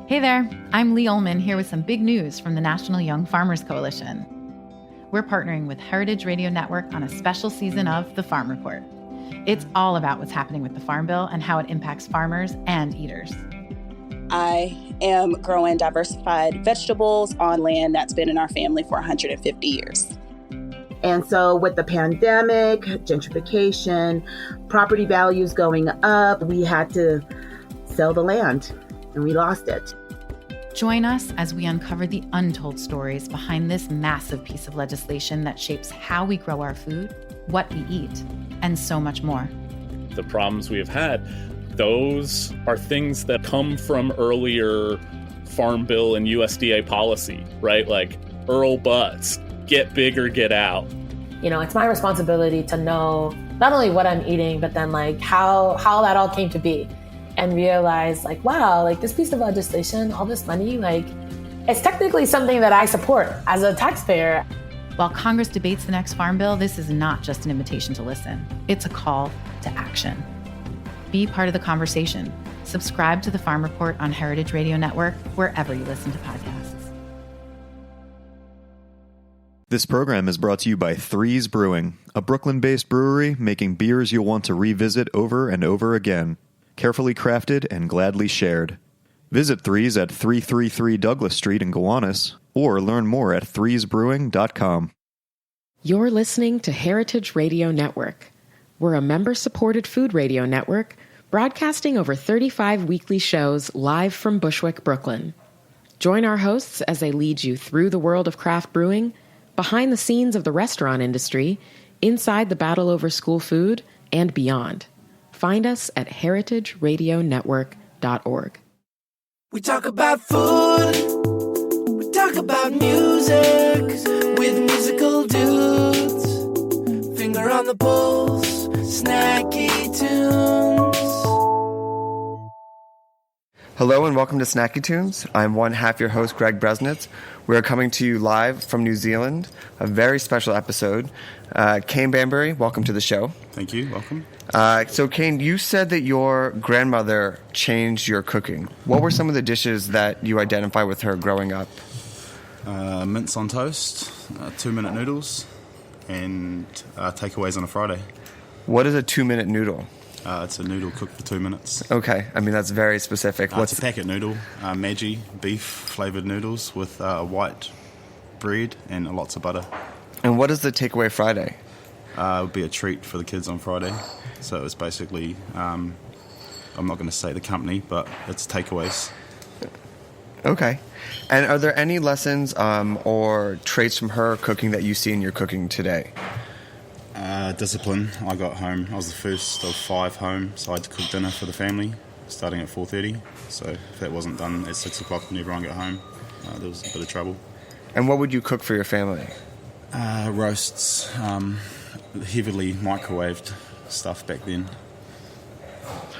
Hey there, I'm Lee Ullman here with some big news from the National Young Farmers Coalition. We're partnering with Heritage Radio Network on a special season of The Farm Report. It's all about what's happening with the Farm Bill and how it impacts farmers and eaters. I am growing diversified vegetables on land that's been in our family for 150 years. And so with the pandemic, gentrification, property values going up, we had to sell the land and we lost it. Join us as we uncover the untold stories behind this massive piece of legislation that shapes how we grow our food, what we eat, and so much more. The problems we have had, those are things that come from earlier Farm Bill and USDA policy, right? Like Earl Butts, get big or get out. You know, it's my responsibility to know not only what I'm eating, but then like how that all came to be. And realize like, wow, like this piece of legislation, all this money, like it's technically something that I support as a taxpayer. While Congress debates the next Farm Bill, this is not just an invitation to listen. It's a call to action. Be part of the conversation. Subscribe to the Farm Report on Heritage Radio Network, wherever you listen to podcasts. This program is brought to you by Threes Brewing, a Brooklyn-based brewery making beers you'll want to revisit over and over again. Carefully crafted and gladly shared. Visit Threes at 333 Douglas Street in Gowanus, or learn more at threesbrewing.com. You're listening to Heritage Radio Network. We're a member-supported food radio network broadcasting over 35 weekly shows live from Bushwick, Brooklyn. Join our hosts as they lead you through the world of craft brewing, behind the scenes of the restaurant industry, inside the battle over school food, and beyond. Find us at heritageradionetwork.org. We talk about food, we talk about music, with musical dudes, finger on the pulse, snacky tunes. Hello and welcome to Snacky Tunes. I'm one half your host, Greg Bresnitz. We are coming to you live from New Zealand, a very special episode. Kane Bambery, welcome to the show. Thank you, welcome. So Kane, you said that your grandmother changed your cooking. What were some of the dishes that you identify with her growing up? Mince on toast, 2-minute noodles, and takeaways on a Friday. What is a 2-minute noodle? It's a noodle cooked for 2 minutes. Okay, I mean that's very specific. It's a packet noodle, Maggi beef flavoured noodles with white bread and lots of butter. And what is the takeaway Friday? It would be a treat for the kids on Friday. So it was basically, I'm not going to say the company, but it's takeaways. Okay. And are there any lessons or traits from her cooking that you see in your cooking today? Discipline. I got home. I was the first of 5 home, so I had to cook dinner for the family, starting at 4:30. So if that wasn't done at 6 o'clock when everyone got home, there was a bit of trouble. And what would you cook for your family? Roasts, heavily microwaved stuff back then.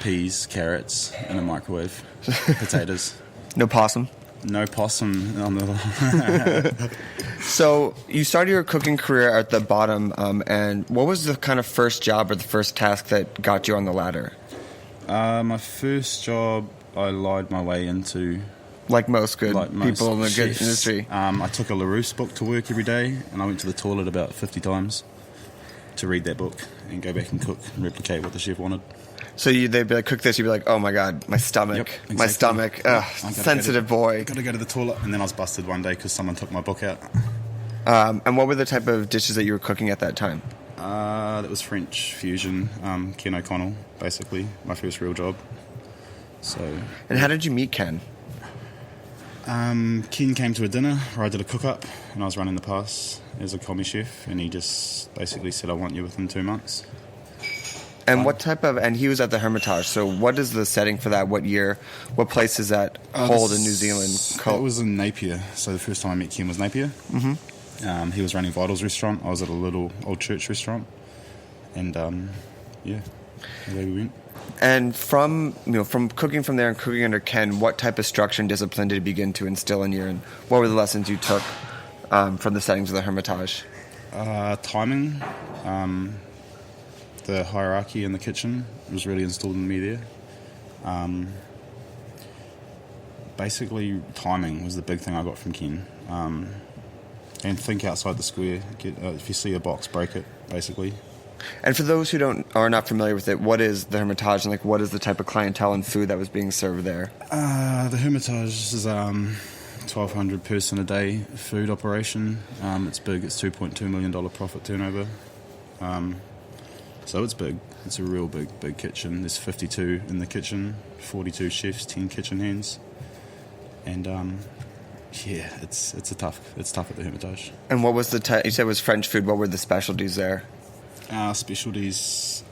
Peas, carrots in a microwave, potatoes. No possum? No possum on the... So you started your cooking career at the bottom, and what was the kind of first job or the first task that got you on the ladder? My first job, I lied my way into... Like most good people in the good chefs. industry. I took a Larousse book to work every day, and I went to the toilet about 50 times to read that book and go back and cook and replicate what the chef wanted. So they'd be like, cook this, you'd be like, oh my God, my stomach, Yep, exactly. my stomach, sensitive boy. Got to go to the toilet, and then I was busted one day because someone took my book out. And what were the type of dishes that you were cooking at that time? That was French fusion, Ken O'Connell, basically, my first real job. So. And how did you meet Ken? Ken came to a dinner where I did a cook-up, and I was running the pass as a commis chef, and he just basically said, I want you within 2 months. And what type of, and he was at the Hermitage, so what is the setting for that? What year? What place is that hold in New Zealand? It was in Napier, so the first time I met Ken was Napier. Mm-hmm. He was running Vitals restaurant, I was at a little old church restaurant, and away we went. And from cooking from there and cooking under Ken, what type of structure and discipline did he begin to instill in you, and what were the lessons you took from the settings of the Hermitage? Timing, the hierarchy in the kitchen was really instilled in me there. Basically, timing was the big thing I got from Ken. And think outside the square. If you see a box, break it, basically. And for those who are not familiar with it, what is the Hermitage and what is the type of clientele and food that was being served there? The Hermitage is 1,200 person a day food operation. It's big. It's $2.2 million profit turnover. So it's big. It's a real big kitchen. There's 52 in the kitchen, 42 chefs, 10 kitchen hands, and it's tough at the Hermitage. And what was you said it was French food? What were the specialties there? Specialties,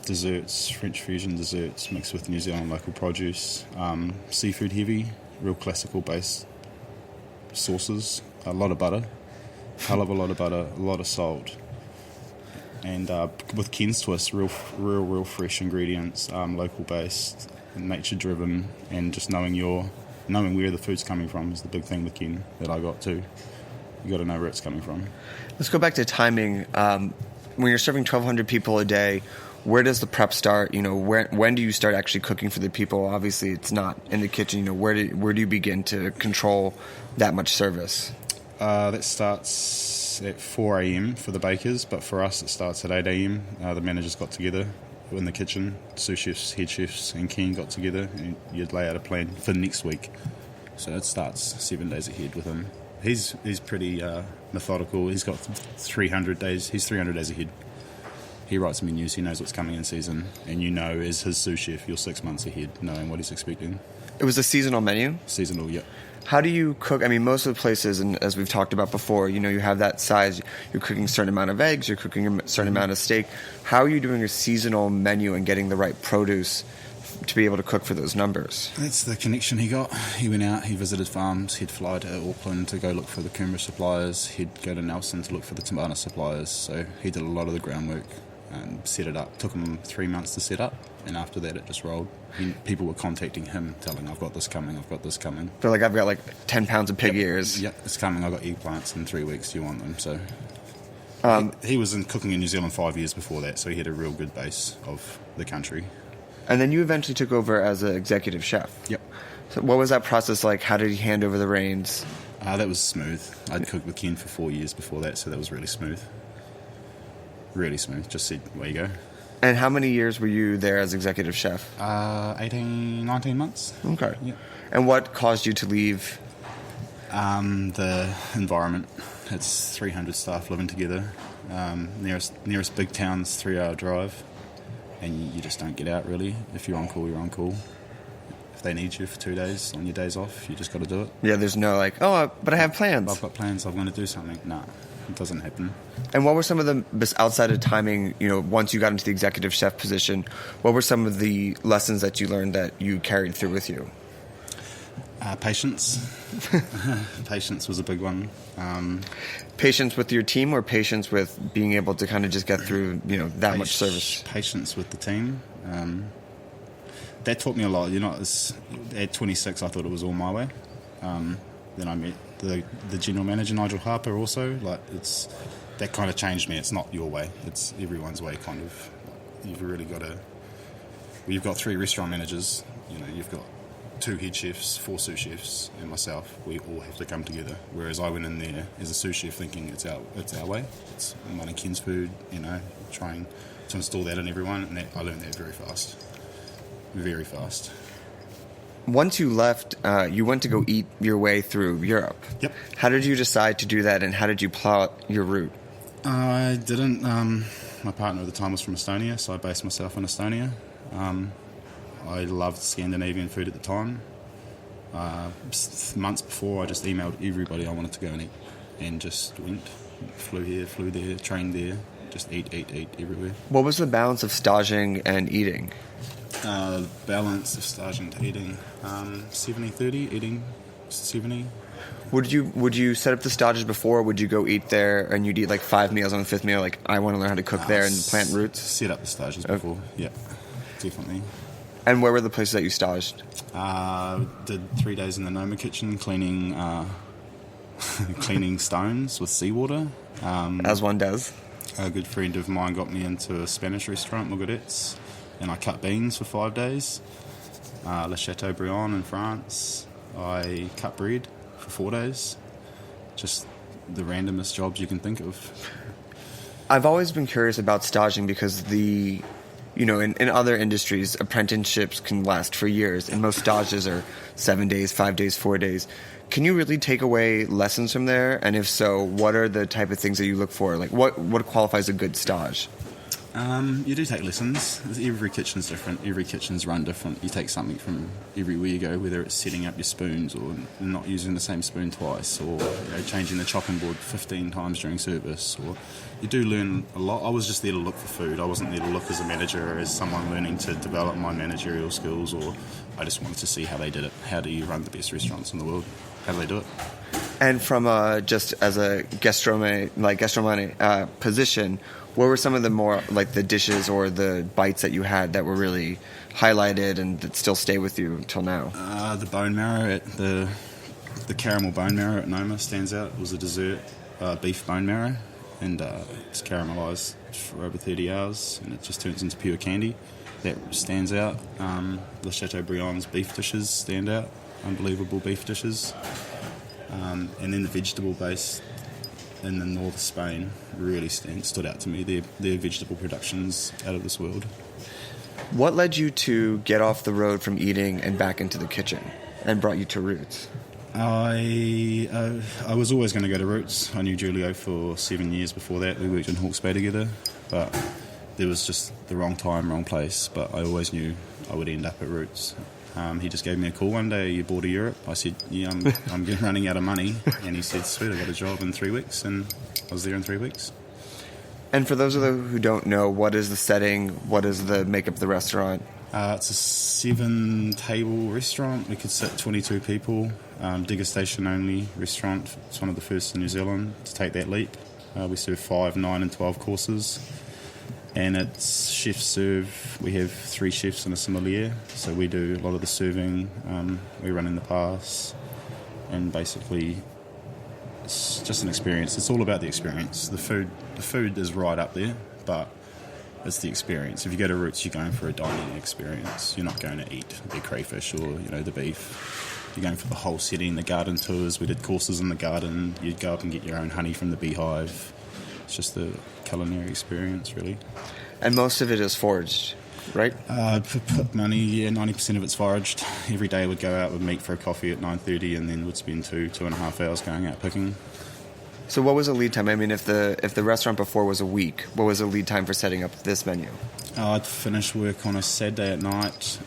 desserts, French fusion desserts mixed with New Zealand local produce, seafood heavy, real classical base sauces, a lot of butter, hell of a lot of butter, a lot of salt, and with Ken's twist, real fresh ingredients, local based, nature driven, and just knowing where the food's coming from is the big thing with Ken that I got too. You got to know where it's coming from. Let's go back to timing. When you're serving 1,200 people a day, where does the prep start? When do you start actually cooking for the people? Obviously, it's not in the kitchen. Where do you begin to control that much service? That starts at 4 a.m. for the bakers, but for us it starts at 8 a.m. The managers got together in the kitchen, sous chefs, head chefs, and Ken got together, and you'd lay out a plan for next week. So it starts 7 days ahead with him. He's pretty methodical. He's got 300 days. He's 300 days ahead. He writes menus. He knows what's coming in season. And as his sous chef, you're 6 months ahead, knowing what he's expecting. It was a seasonal menu? Seasonal, yep. How do you cook? I mean, most of the places, and as we've talked about before, you have that size. You're cooking a certain amount of eggs. You're cooking a certain amount of steak. How are you doing a seasonal menu and getting the right produce to be able to cook for those numbers? That's the connection he got. He went out, he visited farms, he'd fly to Auckland to go look for the Coomera suppliers, he'd go to Nelson to look for the Tamana suppliers, so he did a lot of the groundwork and set it up. Took him 3 months to set up, and after that it just rolled. People were contacting him, telling, I've got this coming. They're like, I've got 10 pounds of pig ears. Yep, it's coming. I've got eggplants in 3 weeks, do you want them? So he was cooking in New Zealand 5 years before that, so he had a real good base of the country. And then you eventually took over as an executive chef. Yep. So what was that process like? How did he hand over the reins? That was smooth. I'd cooked with Ken for 4 years before that, so that was really smooth. Really smooth. Just said, away you go. And how many years were you there as executive chef? 18, 19 months. Okay. Yep. And what caused you to leave? The environment. It's 300 staff living together. Nearest big town's 3-hour drive. And you just don't get out, really. If you're on call, you're on call. If they need you for 2 days on your days off, you just got to do it. Yeah, there's no but I have plans. I've got plans, I'm going to do something. No, it doesn't happen. And what were some of the, outside of timing, once you got into the executive chef position, what were some of the lessons that you learned that you carried through with you? Patience. Patience was a big one. Patience with your team, or patience with being able to kind of just get through, that much service? Patience with the team. That taught me a lot. At 26, I thought it was all my way. Then I met the general manager, Nigel Harper, also. That kind of changed me. It's not your way. It's everyone's way, kind of. You've really got to... You've got 3 restaurant managers. You've got 2 head chefs, 4 sous chefs, and myself. We all have to come together. Whereas I went in there as a sous chef thinking it's our way. It's running Ken's food, trying to install that in everyone. And I learned that very fast. Very fast. Once you left, you went to go eat your way through Europe. Yep. How did you decide to do that, and how did you plot your route? I didn't. My partner at the time was from Estonia, so I based myself in Estonia. I loved Scandinavian food at the time. Months before, I just emailed everybody I wanted to go and eat, and just went. Flew here, flew there, trained there, just eat everywhere. What was the balance of staging and eating? Balance of staging to eating, 70-30, eating 70. Would you set up the stages before, or would you go eat there and you'd eat 5 meals on the 5th meal, I want to learn how to cook there and plant roots? Set up the stages before, yeah, definitely. And where were the places that you staged? Did 3 days in the Noma kitchen cleaning stones with seawater. As one does. A good friend of mine got me into a Spanish restaurant, Mugaret's, and I cut beans for 5 days. Le Chateaubriand in France. I cut bread for 4 days. Just the randomest jobs you can think of. I've always been curious about staging because in other industries, apprenticeships can last for years, and most stages are 7 days, 5 days, 4 days. Can you really take away lessons from there? And if so, what are the type of things that you look for? Like, what qualifies a good stage? You do take lessons. Every kitchen's different. Every kitchen's run different. You take something from everywhere you go, whether it's setting up your spoons or not using the same spoon twice, or changing the chopping board 15 times during service. Or you do learn a lot. I was just there to look for food. I wasn't there to look as a manager or as someone learning to develop my managerial skills, or I just wanted to see how they did it. How do you run the best restaurants in the world? How do they do it? And from just as a gastronomy position, what were some of the more like the dishes or the bites that you had that were really highlighted and that still stay with you until now? The bone marrow the caramel bone marrow at Noma stands out. It was a dessert beef bone marrow, and it's caramelised for over 30 hours, and it just turns into pure candy. That stands out. The Chateaubriand's beef dishes stand out. Unbelievable beef dishes. And then the vegetable base in the north of Spain really stood out to me. Their vegetable production's out of this world. What led you to get off the road from eating and back into the kitchen and brought you to Roots? I was always going to go to Roots. I knew Julio for 7 years before that. We worked in Hawke's Bay together, but there was just the wrong time, wrong place. But I always knew I would end up at Roots. He just gave me a call one day. You bored of Europe? I said, yeah, I'm running out of money. And he said, sweet, I got a job in 3 weeks. And I was there in 3 weeks. And for those of you who don't know, what is the setting? What is the makeup of the restaurant? It's a 7-table restaurant. We could sit 22 people. Digger station only restaurant. It's one of the first in New Zealand to take that leap. We serve 5, 9 and 12 courses. And it's chef serve. We have 3 chefs and a sommelier, so we do a lot of the serving. We run in the pass, and basically it's just an experience. It's all about the experience. The food is right up there, but it's the experience. If you go to Roots, you're going for a dining experience. You're not going to eat the crayfish or the beef. You're going for the whole setting, the garden tours. We did courses in the garden. You'd go up and get your own honey from the beehive. It's just the culinary experience, really. And most of it is foraged, right? Money, yeah, 90% of it's foraged. Every day we'd go out, we'd meet for a coffee at 9:30, and then we'd spend 2.5 hours going out picking. So what was the lead time? I mean, if the restaurant before was a week, what was the lead time for setting up this menu? I'd finish work on a Saturday at night,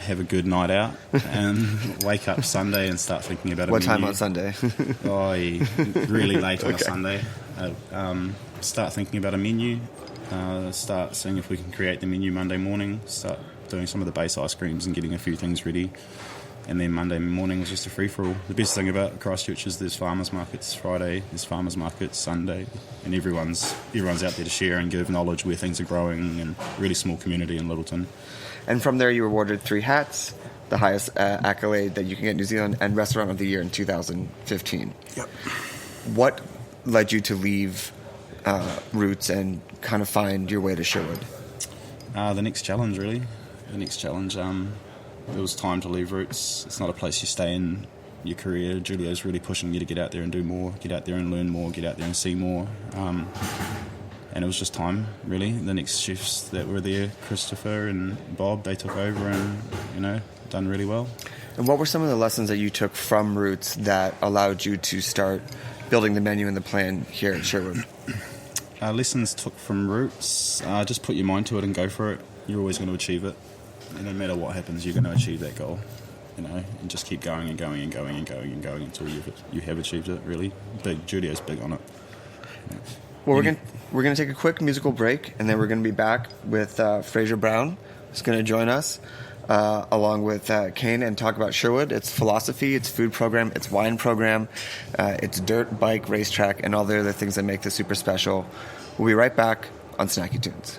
have a good night out, and wake up Sunday and start thinking about a What menu. time on Sunday? Really late on a Sunday. Start thinking about a menu, start seeing if we can create the menu Monday morning, start doing some of the base ice creams and getting a few things ready. And then Monday morning was just a free-for-all. The best thing about Christchurch is there's farmers markets Friday, there's farmers markets Sunday, and everyone's out there to share and give knowledge where things are growing, and really small community in Littleton. And from there you were awarded 3 hats, the highest accolade that you can get in New Zealand, and Restaurant of the Year in 2015. Yep. What led you to leave Roots and kind of find your way to Sherwood? The next challenge, really. The next challenge. It was time to leave Roots. It's not a place you stay in your career. Julio's really pushing you to get out there and do more, get out there and learn more, get out there and see more. And it was just time, really. The next chefs that were there, Christopher and Bob, they took over and, done really well. And what were some of the lessons that you took from Roots that allowed you to start building the menu and the plan here at Sherwood? Lessons took from Roots. Just put your mind to it and go for it. You're always going to achieve it. And no matter what happens, you're going to achieve that goal. And just keep going and going and going and going and going until you have achieved it, really. Julio's big on it. Well, we're going to take a quick musical break, and then we're going to be back with Fraser Brown, who's going to join us, along with Kane, and talk about Sherwood, its philosophy, its food program, its wine program, its dirt bike racetrack, and all the other things that make this super special. We'll be right back on Snacky Tunes.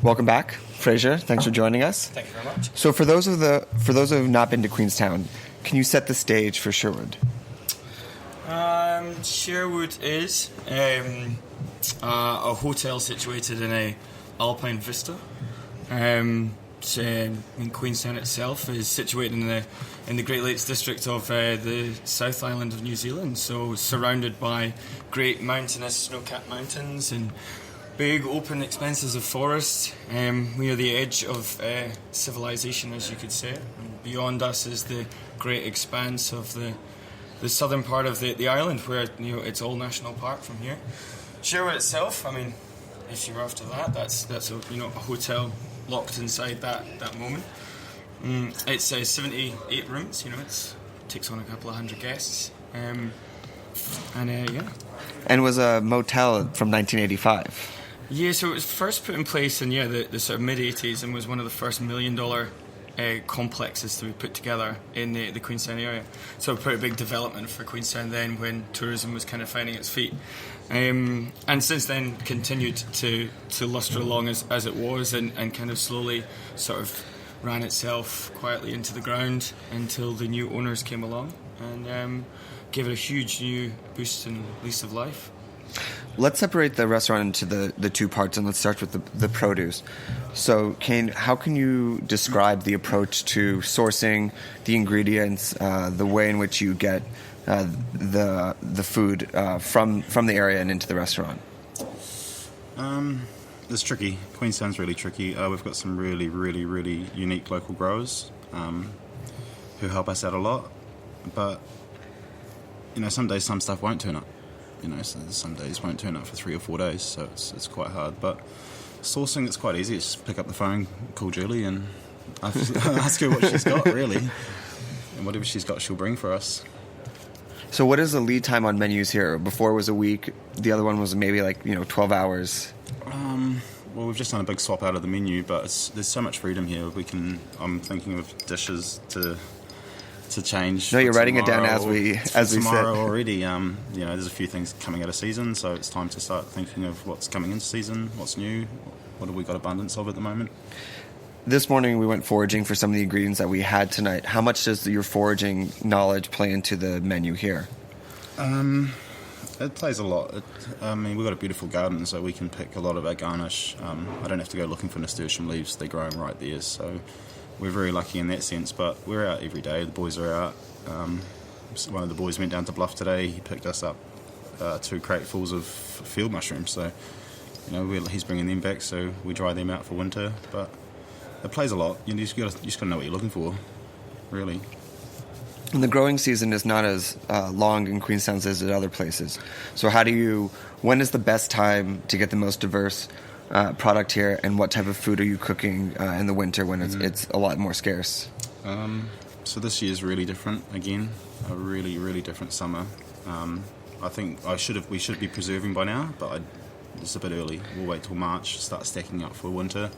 Welcome back, Fraser. Thanks for joining us. Thank you very much. So for those who have not been to Queenstown, can you set the stage for Sherwood? Sherwood is a hotel situated in a alpine vista. Queenstown itself is situated in the Great Lakes district of the South Island of New Zealand, so surrounded by great mountainous snow-capped mountains and big open expanses of forest. We are the edge of civilization, as you could say. And beyond us is the great expanse of the southern part of the island, where it's all national park from here. Sherwood itself, if you're after that, that's a hotel locked inside that moment. It's 78 rooms. It takes on a couple of hundred guests, and. And was a motel from 1985. Yeah, so it was first put in place in the sort of mid-80s and was one of the first $1 million complexes to be put together in the Queenstown area. So a pretty big development for Queenstown then, when tourism was kind of finding its feet. And since then continued to lustre along as it was, and kind of slowly sort of ran itself quietly into the ground until the new owners came along and gave it a huge new boost and lease of life. Let's separate the restaurant into the two parts, and let's start with the produce. So, Kane, how can you describe the approach to sourcing the ingredients, the way in which you get the food from the area and into the restaurant? It's tricky. Queenstown's really tricky. We've got some really, really, really unique local growers who help us out a lot. But, some days some stuff won't turn up. Some days won't turn up for 3 or 4 days, so it's quite hard. But sourcing, it's quite easy. It's just pick up the phone, call Julie, and ask her what she's got, really. And whatever she's got, she'll bring for us. So what is the lead time on menus here? Before it was a week, the other one was maybe 12 hours. Well, we've just done a big swap out of the menu, but there's so much freedom here. I'm thinking of dishes to change. No, you're writing it down as we sit. Tomorrow already, there's a few things coming out of season, so it's time to start thinking of what's coming into season, what's new, what have we got abundance of at the moment. This morning we went foraging for some of the ingredients that we had tonight. How much does your foraging knowledge play into the menu here? It plays a lot. We've got a beautiful garden, so we can pick a lot of our garnish. I don't have to go looking for nasturtium leaves. They're growing right there, so we're very lucky in that sense. But we're out every day. The boys are out. One of the boys went down to Bluff today. He picked us up 2 cratefuls of field mushrooms. So, he's bringing them back, so we dry them out for winter. But it plays a lot. You just got to know what you're looking for, really. And the growing season is not as long in Queenstown as at other places. So when is the best time to get the most diverse product here, and what type of food are you cooking in the winter when it's a lot more scarce? So this year's really different again, a really, really different summer. I think we should be preserving by now, but it's a bit early. We'll wait till March, start stacking up for winter.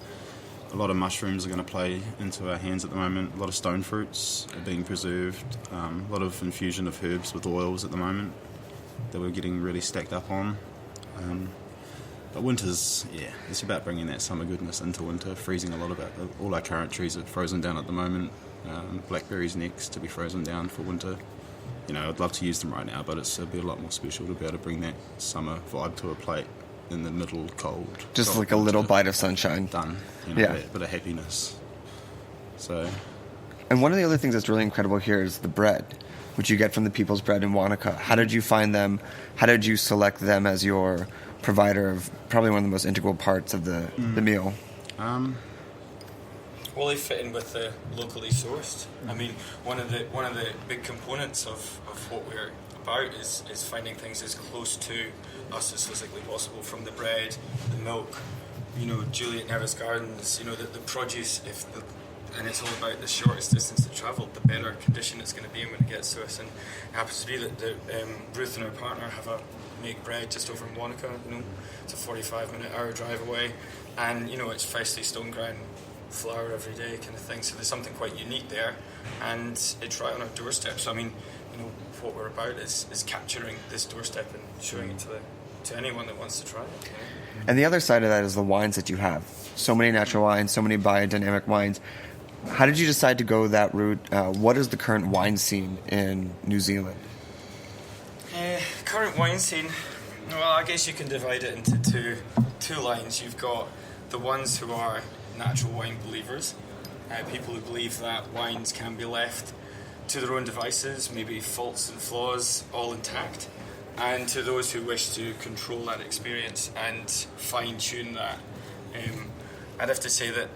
A lot of mushrooms are going to play into our hands at the moment. A lot of stone fruits are being preserved. A lot of infusion of herbs with oils at the moment that we're getting really stacked up on. But winter's, it's about bringing that summer goodness into winter, freezing a lot of it. All our currant trees are frozen down at the moment. Blackberries next to be frozen down for winter. I'd love to use them right now, but it'd be a lot more special to be able to bring that summer vibe to a plate in the middle cold. Just like a little bite of sunshine. Done. A bit of happiness. So. And one of the other things that's really incredible here is the bread, which you get from the People's Bread in Wanaka. How did you find them? How did you select them as your provider of probably one of the most integral parts of the meal? Well, they fit in with the locally sourced. One of the big components of what we're about is finding things as close to us as physically possible, from the bread, the milk, Juliet Nevis Gardens, the produce, and it's all about the shortest distance to travel, the better condition it's going to be in when it gets to us. And it happens to be that Ruth and her partner make bread just over in Wanaka. It's a 45-minute hour drive away, and it's freshly stone ground flour every day kind of thing. So there's something quite unique there, and it's right on our doorstep. So what we're about is capturing this doorstep and showing it to anyone that wants to try it. And the other side of that is the wines that you have. So many natural wines, so many biodynamic wines. How did you decide to go that route? What is the current wine scene in New Zealand? Current wine scene, well, I guess you can divide it into two lines. You've got the ones who are natural wine believers, people who believe that wines can be left to their own devices, maybe faults and flaws all intact, and to those who wish to control that experience and fine-tune that. I'd have to say that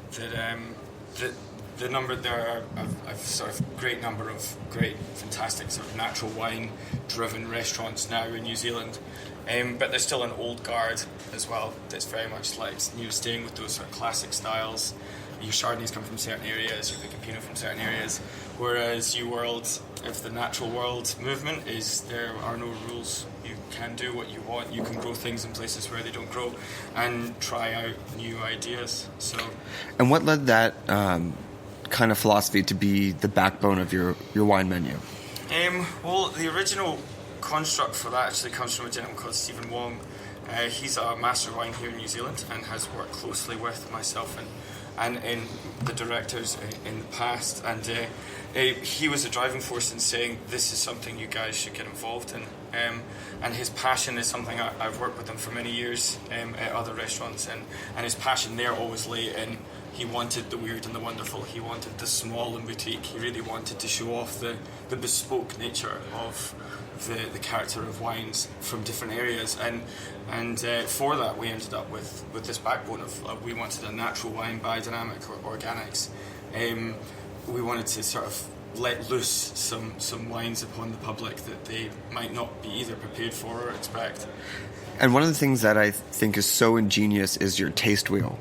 the number there are a sort of great number of great, fantastic sort of natural wine-driven restaurants now in New Zealand, but there's still an old guard as well that's very much like staying with those sort of classic styles. Your Chardonnays come from certain areas, your Vic Pinot from certain areas, whereas New World, if the natural world movement is there are no rules. You can do what you want. You can grow things in places where they don't grow, and try out new ideas. So, and what led that kind of philosophy to be the backbone of your wine menu? Well, the original construct for that actually comes from a gentleman called Stephen Wong. He's a master of wine here in New Zealand and has worked closely with myself and in the directors in the past, and he was a driving force in saying this is something you guys should get involved in, and his passion is something I've worked with him for many years at other restaurants, and his passion there always lay in he wanted the weird and the wonderful, he wanted the small and boutique, he really wanted to show off the bespoke nature of the character of wines from different areas, and for that we ended up with this backbone of we wanted a natural wine, biodynamic or organics. We wanted to sort of let loose some wines upon the public that they might not be either prepared for or expect. And one of the things that I think is so ingenious is your taste wheel.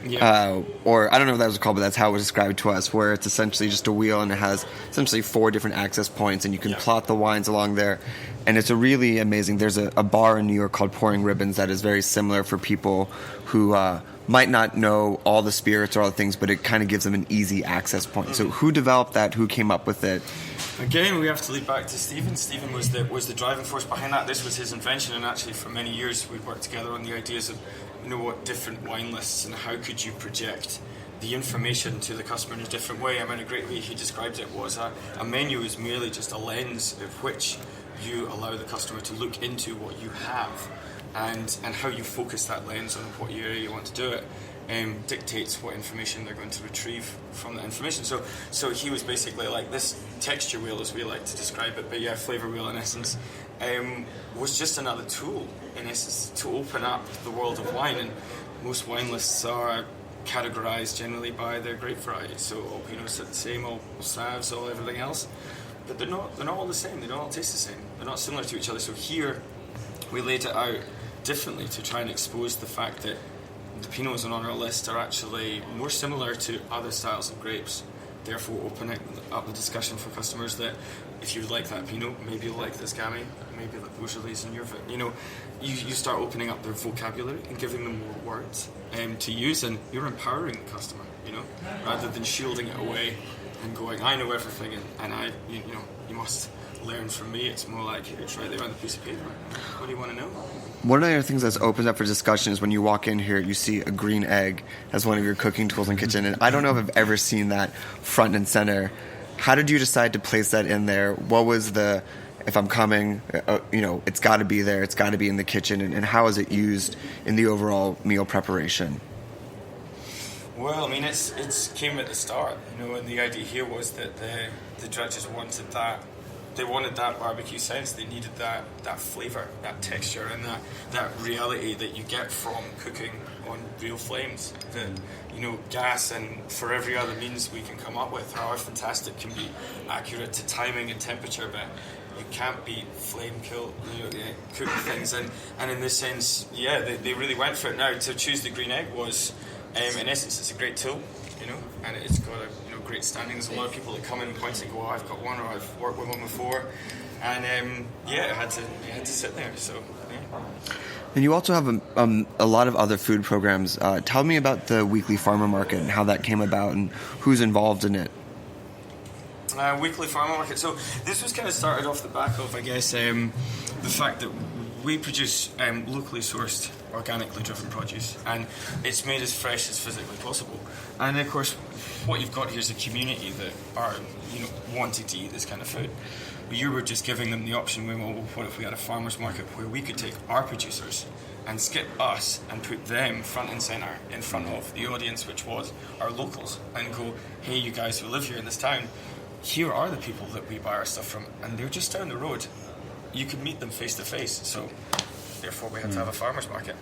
Yeah. Or I don't know if that was called, but that's how it was described to us, where it's essentially just a wheel and it has essentially 4 different access points, and you can plot the wines along there. And it's a really amazing, there's a bar in New York called Pouring Ribbons that is very similar for people who might not know all the spirits or all the things, but it kind of gives them an easy access point. So who developed that? Who came up with it? Again, we have to lead back to Stephen. Stephen was the driving force behind that. This was his invention, and actually for many years we'd worked together on the ideas of what different wine lists and how could you project the information to the customer in a different way. I mean, a great way he described it was a menu is merely just a lens of which you allow the customer to look into what you have, and how you focus that lens on what area you want to do it dictates what information they're going to retrieve from that information. So he was basically like this texture wheel, as we like to describe it, but yeah, flavor wheel in essence, was just another tool in essence to open up the world of wine. And most wine lists are categorized generally by their grape variety, so all Pinots are the same, all Sauves, all everything else, but they're not all the same, they don't all taste the same, they're not similar to each other. So here we laid it out differently to try and expose the fact that the Pinots on our list are actually more similar to other styles of grapes, therefore opening up the discussion for customers that if you like that Pinot, maybe you'll like this Gamay, maybe you'll like Beaujolais in your... You start opening up their vocabulary and giving them more words to use, and you're empowering the customer, rather than shielding it away and going, I know everything, and you must learn from me. It's more like, it's right there on the piece of paper. What do you want to know? One of the other things that's opened up for discussion is when you walk in here, you see a green egg as one of your cooking tools in the kitchen, and I don't know if I've ever seen that front and center. How did you decide to place that in there? What was if I'm coming, it's got to be there, it's got to be in the kitchen, and how is it used in the overall meal preparation? Well, I mean, it's came at the start, and the idea here was that the judges wanted that. They wanted that barbecue sense. They needed that flavour, that texture, and that reality that you get from cooking on real flames. That gas and for every other means we can come up with, how fantastic can be accurate to timing and temperature, but you can't beat flame cook things. And in this sense, they really went for it. Now, to choose the green egg was, in essence, it's a great tool, and it's got a great standing. There's a lot of people that come in and point and go, I've got one, or I've worked with one before, and it had to sit there. So yeah. And you also have a lot of other food programs. Tell me about the weekly farmer market and how that came about and who's involved in it. Weekly farmer market. So this was kind of started off the back of, I guess, the fact that we produce locally sourced, organically driven produce, and it's made as fresh as physically possible. And of course, what you've got here is a community that are, wanting to eat this kind of food. But you were just giving them the option, well, what if we had a farmer's market where we could take our producers and skip us and put them front and centre in front of the audience, which was our locals, and go, hey, you guys who live here in this town, here are the people that we buy our stuff from, and they're just down the road. You can meet them face to face, so therefore we had to have a farmer's market.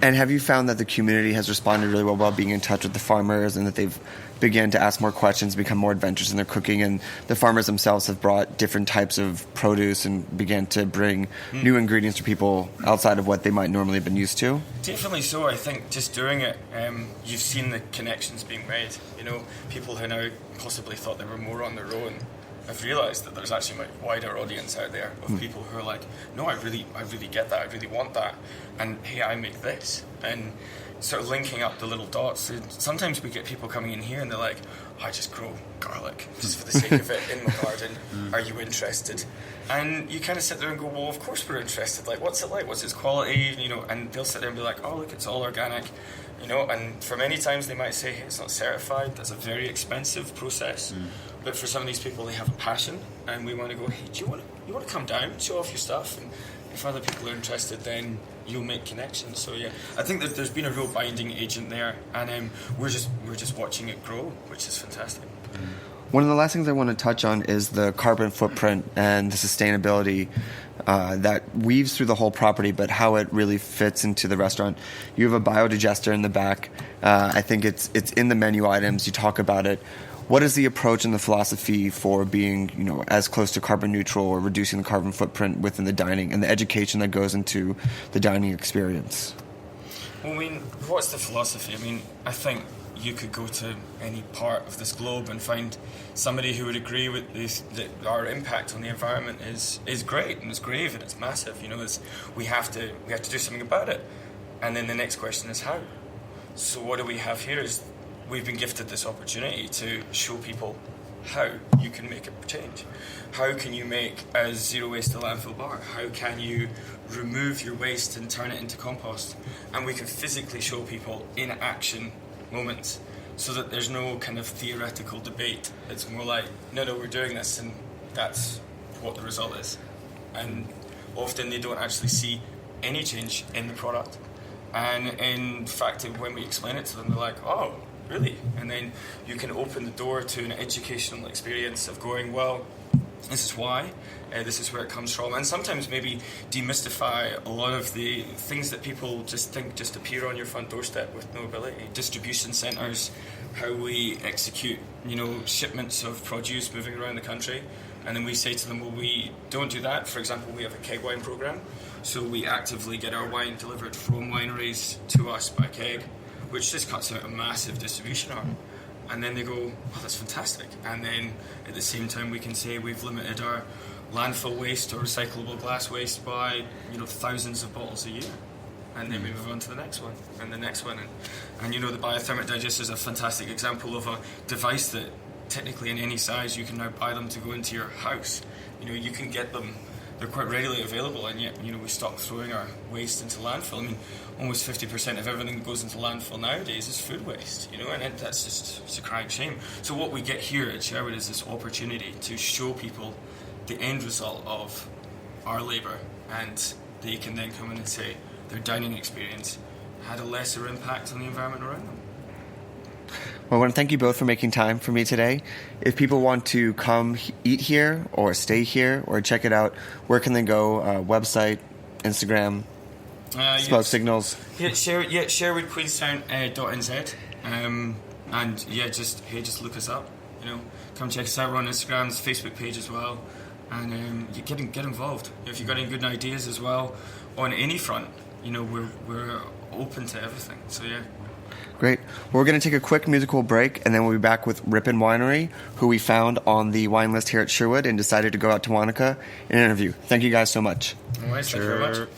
And have you found that the community has responded really well while being in touch with the farmers, and that they've began to ask more questions, become more adventurous in their cooking, and the farmers themselves have brought different types of produce and began to bring new ingredients to people outside of what they might normally have been used to? Definitely so. I think just doing it, you've seen the connections being made. People who now possibly thought they were more on their own have realised that there's actually a wider audience out there of people who are like, no, I really get that, I really want that, and hey, I make this, and sort of linking up the little dots. And sometimes we get people coming in here and they're like, I just grow garlic just for the sake of it in my garden. Are you interested? And you kind of sit there and go, well, of course we're interested. Like, what's it like? What's its quality? And they'll sit there and be like, oh, look, it's all organic. And for many times they might say, hey, it's not certified. That's a very expensive process. But for some of these people, they have a passion, and we want to go, hey, do you want to come down, show off your stuff, and if other people are interested, then you'll make connections. So yeah, I think that there's been a real binding agent there, and we're just watching it grow, which is fantastic. One of the last things I want to touch on is the carbon footprint and the sustainability that weaves through the whole property, but how it really fits into the restaurant. You have a biodigester in the back. I think it's in the menu items. You talk about it. What is the approach and the philosophy for being, as close to carbon neutral or reducing the carbon footprint within the dining, and the education that goes into the dining experience? Well, what's the philosophy? I think you could go to any part of this globe and find somebody who would agree with this, that our impact on the environment is great, and it's grave, and it's massive. We have to do something about it. And then the next question is how. So what do we have here is we've been gifted this opportunity to show people how you can make a change. How can you make a zero waste to landfill bar? How can you remove your waste and turn it into compost? And we can physically show people in action moments, so that there's no kind of theoretical debate. It's more like, no, we're doing this, and that's what the result is. And often they don't actually see any change in the product. And in fact, when we explain it to them, they're like, oh, really? And then you can open the door to an educational experience of going, well, this is why, this is where it comes from, and sometimes maybe demystify a lot of the things that people just think just appear on your front doorstep with no ability. Distribution centres, how we execute, shipments of produce moving around the country, and then we say to them, well, we don't do that. For example, we have a keg wine programme, so we actively get our wine delivered from wineries to us by keg, which just cuts out a massive distribution arm. And then they go, oh, that's fantastic. And then at the same time, we can say we've limited our landfill waste or recyclable glass waste by, thousands of bottles a year. And then we move on to the next one and the next one. And the biothermic digester is a fantastic example of a device that technically in any size, you can now buy them to go into your house. You can get them. They're quite readily available, and yet, we stop throwing our waste into landfill. Almost 50% of everything that goes into landfill nowadays is food waste, and that's just, it's a crying shame. So what we get here at Sherwood is this opportunity to show people the end result of our labour, and they can then come in and say their dining experience had a lesser impact on the environment around them. Well, I want to thank you both for making time for me today. If people want to come eat here or stay here or check it out, where can they go? Website, Instagram, smoke signals? Sherwood, Queenstown.nz. And just look us up. Come check us out. We're on Instagram's Facebook page as well. And you get involved. If you've got any good ideas as well on any front, we're open to everything. So yeah. Great. We're going to take a quick musical break, and then we'll be back with Rippon Winery, who we found on the wine list here at Sherwood and decided to go out to Wanaka and interview. Thank you guys so much. All right, thank you very much.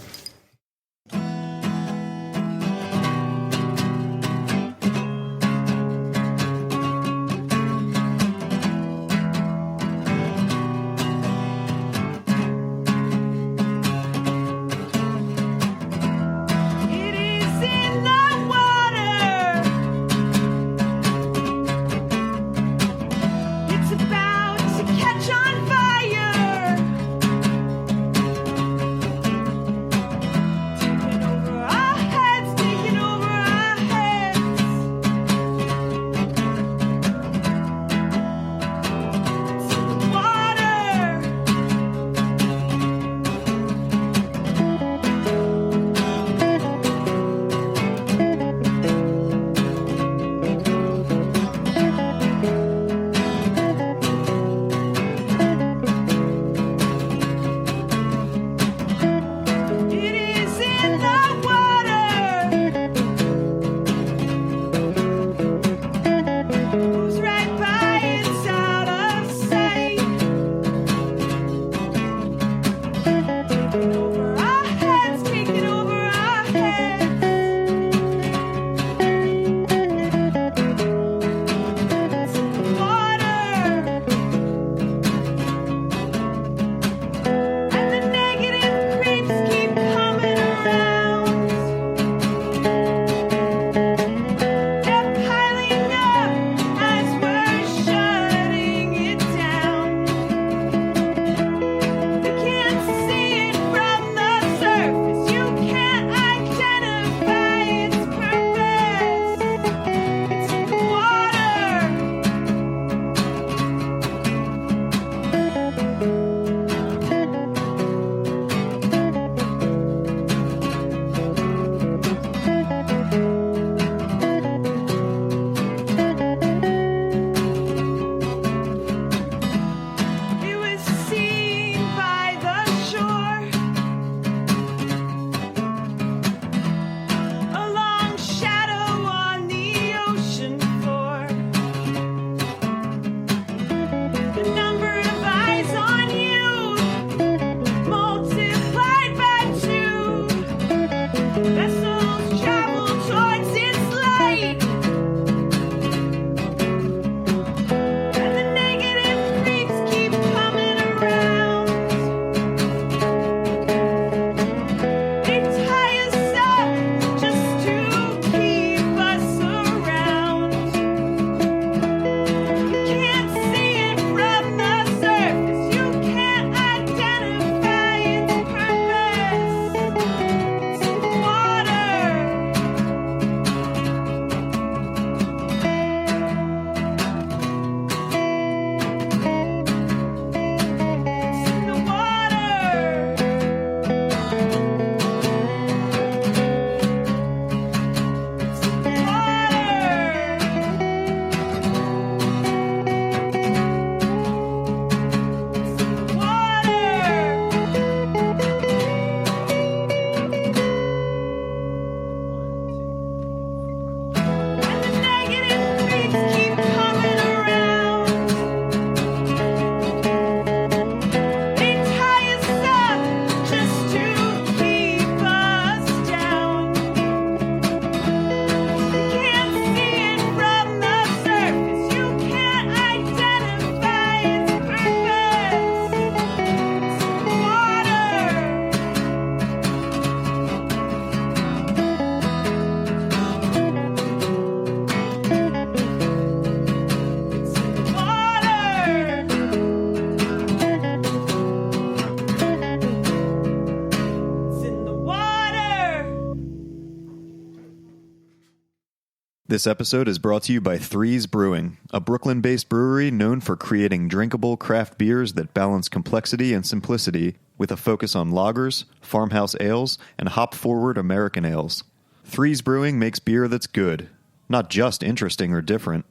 This episode is brought to you by Threes Brewing, a Brooklyn-based brewery known for creating drinkable craft beers that balance complexity and simplicity with a focus on lagers, farmhouse ales, and hop-forward American ales. Threes Brewing makes beer that's good, not just interesting or different.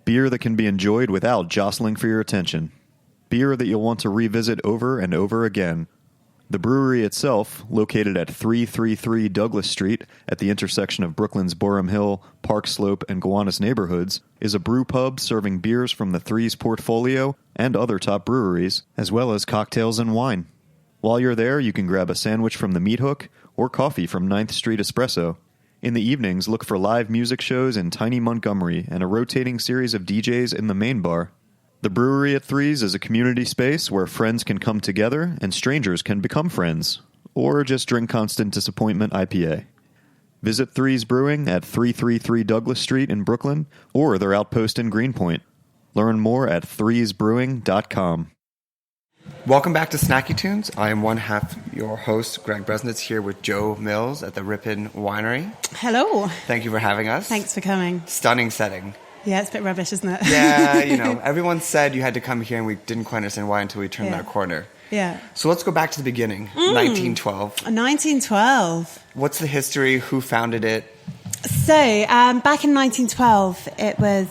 Beer that can be enjoyed without jostling for your attention. Beer that you'll want to revisit over and over again. The brewery itself, located at 333 Douglas Street at the intersection of Brooklyn's Boerum Hill, Park Slope, and Gowanus neighborhoods, is a brew pub serving beers from the Threes portfolio and other top breweries, as well as cocktails and wine. While you're there, you can grab a sandwich from the Meat Hook or coffee from 9th Street Espresso. In the evenings, look for live music shows in Tiny Montgomery and a rotating series of DJs in the main bar. The brewery at Threes is a community space where friends can come together and strangers can become friends, or just drink Constant Disappointment IPA. Visit Threes Brewing at 333 Douglas Street in Brooklyn or their outpost in Greenpoint. Learn more at threesbrewing.com. Welcome back to Snacky Tunes. I am one half your host, Greg Bresnitz, here with Jo Mills at the Rippon Winery. Hello. Thank you for having us. Thanks for coming. Stunning setting. Yeah, it's a bit rubbish, isn't it? Yeah, everyone said you had to come here, and we didn't quite understand why until we turned that corner. Yeah. So let's go back to the beginning, 1912. 1912. What's the history? Who founded it? So, back in 1912, it was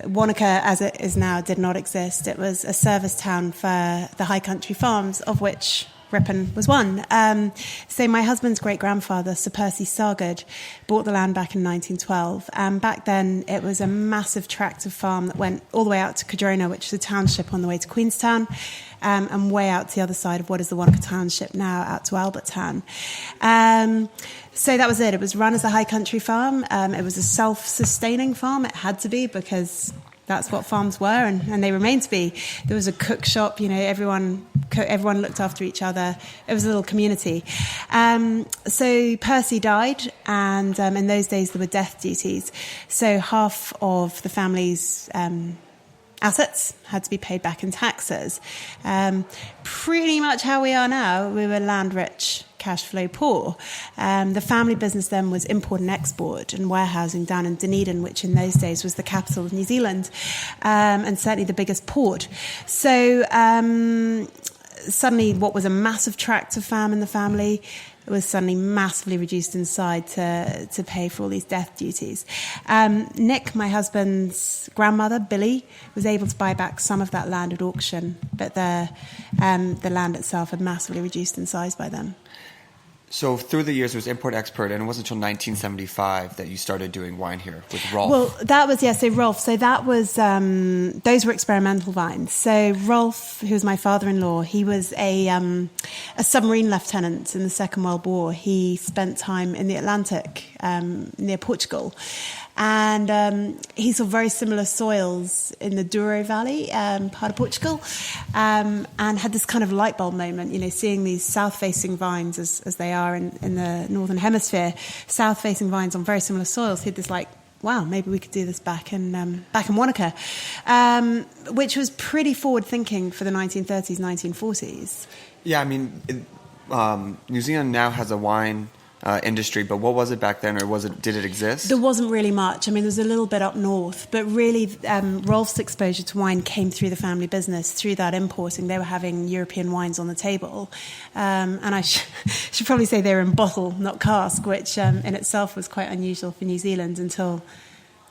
Wanaka, as it is now, did not exist. It was a service town for the high country farms, of which Rippon was one. So my husband's great-grandfather, Sir Percy Sargood, bought the land back in 1912. Back then, it was a massive tract of farm that went all the way out to Codrona, which is a township on the way to Queenstown, and way out to the other side of what is the Wanaka Township now, out to Albertown. So that was it. It was run as a high country farm. It was a self-sustaining farm. It had to be, because that's what farms were, and they remain to be. There was a cook shop, everyone looked after each other. It was a little community. So Percy died, and in those days there were death duties. So half of the family's assets had to be paid back in taxes. Pretty much how we are now. We were land rich, cash flow poor. The family business then was import and export and warehousing down in Dunedin, which in those days was the capital of New Zealand, and certainly the biggest port. So suddenly what was a massive tract of farm in the family was suddenly massively reduced in size to pay for all these death duties. Nick, my husband's grandmother, Billy, was able to buy back some of that land at auction, but the land itself had massively reduced in size by then. So through the years, it was import-export, and it wasn't until 1975 that you started doing wine here with Rolf. Well, that was, so Rolf. So that was, those were experimental vines. So Rolf, who was my father-in-law, he was a submarine lieutenant in the Second World War. He spent time in the Atlantic near Portugal. And he saw very similar soils in the Douro Valley, part of Portugal, and had this kind of light bulb moment, seeing these south-facing vines as they are in the Northern Hemisphere, south-facing vines on very similar soils. He had this wow, maybe we could do this back in Wanaka, which was pretty forward-thinking for the 1930s, 1940s. Yeah, I mean, New Zealand now has a wine industry, but what was it back then, or did it exist? There wasn't really much. I mean, there's a little bit up north, but really Rolf's exposure to wine came through the family business, through that importing. They were having European wines on the table, and I should probably say they were in bottle, not cask, which in itself was quite unusual for New Zealand until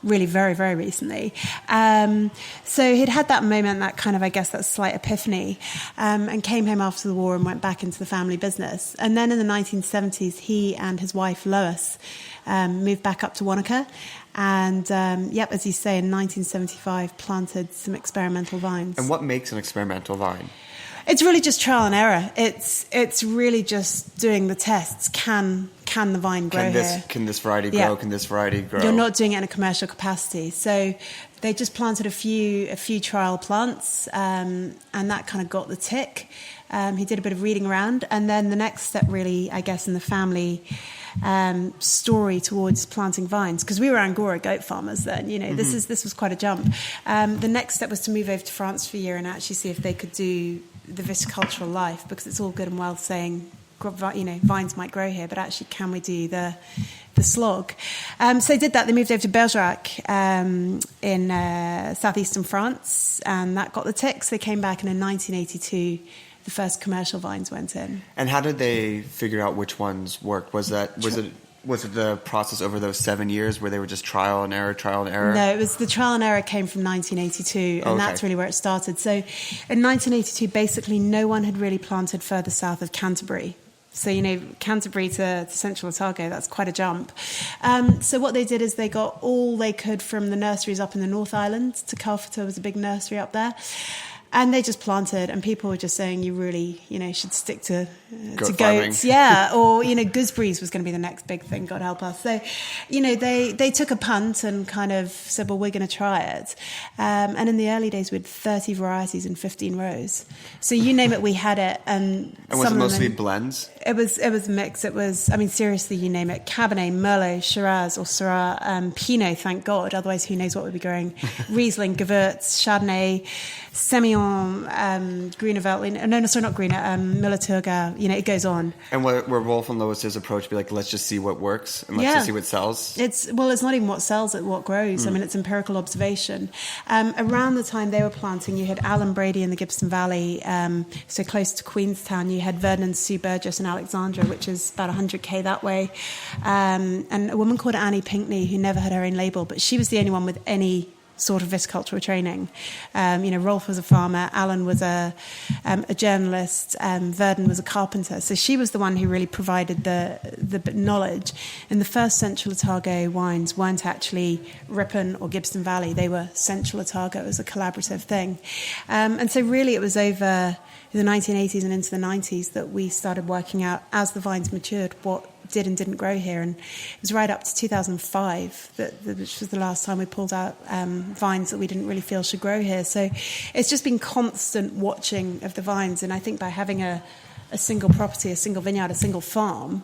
really very, very recently. So he'd had that moment, that kind of, I guess, that slight epiphany, and came home after the war and went back into the family business. And then in the 1970s, he and his wife, Lois, moved back up to Wanaka. And, as you say, in 1975, planted some experimental vines. And what makes an experimental vine? It's really just trial and error. It's really just doing the tests. Can the vine grow here? Can this variety grow? Yeah. Can this variety grow? You're not doing it in a commercial capacity. So they just planted a few trial plants, and that kind of got the tick. He did a bit of reading around, and then the next step really, I guess, in the family story towards planting vines, because we were Angora goat farmers then, this was quite a jump. The next step was to move over to France for a year and actually see if they could do the viticultural life, because it's all good and well saying, vines might grow here, but actually can we do the the slog. So they did that. They moved over to Bergerac in southeastern France, and that got the ticks. They came back, and in 1982, the first commercial vines went in. And how did they figure out which ones worked? Was it the process over those 7 years where they were just trial and error? No, it was the trial and error came from 1982, and that's really where it started. So in 1982, basically no one had really planted further south of Canterbury. So, Canterbury to Central Otago, that's quite a jump. So what they did is they got all they could from the nurseries up in the North Island. To Calfata was a big nursery up there. And they just planted, and people were just saying, you really, should stick to goats. Yeah, or, gooseberries was going to be the next big thing, God help us. So, they took a punt and kind of said, well, we're going to try it. And in the early days, we had 30 varieties in 15 rows. So you name it, we had it. And was it mostly blends? It was mixed. It was, seriously, you name it. Cabernet, Merlot, Shiraz or Syrah, Pinot, thank God. Otherwise, who knows what we'd be growing. Riesling, Gewürz, Chardonnay, Semillon, Grüner Veltliner. No, sorry, not Grüner. Müller-Thurgau. It goes on. And where Rolf and Lois's approach be like, let's just see what works and let's just see what sells? It's not even what sells, it's what grows. It's empirical observation. Around the time they were planting, you had Alan Brady in the Gibson Valley, so close to Queenstown. You had Vernon Sue Burgess in Alexandra, which is about 100k that way. And a woman called Annie Pinkney, who never had her own label, but she was the only one with any sort of viticultural training. Rolf was a farmer, Alan was a journalist, Verdon was a carpenter. So she was the one who really provided the knowledge. And the first Central Otago wines weren't actually Rippon or Gibson Valley, they were Central Otago as a collaborative thing. And so really it was over the 1980s and into the 90s that we started working out, as the vines matured, what did and didn't grow here. And it was right up to 2005, which was the last time we pulled out vines that we didn't really feel should grow here. So it's just been constant watching of the vines. And I think by having a single property, a single vineyard, a single farm,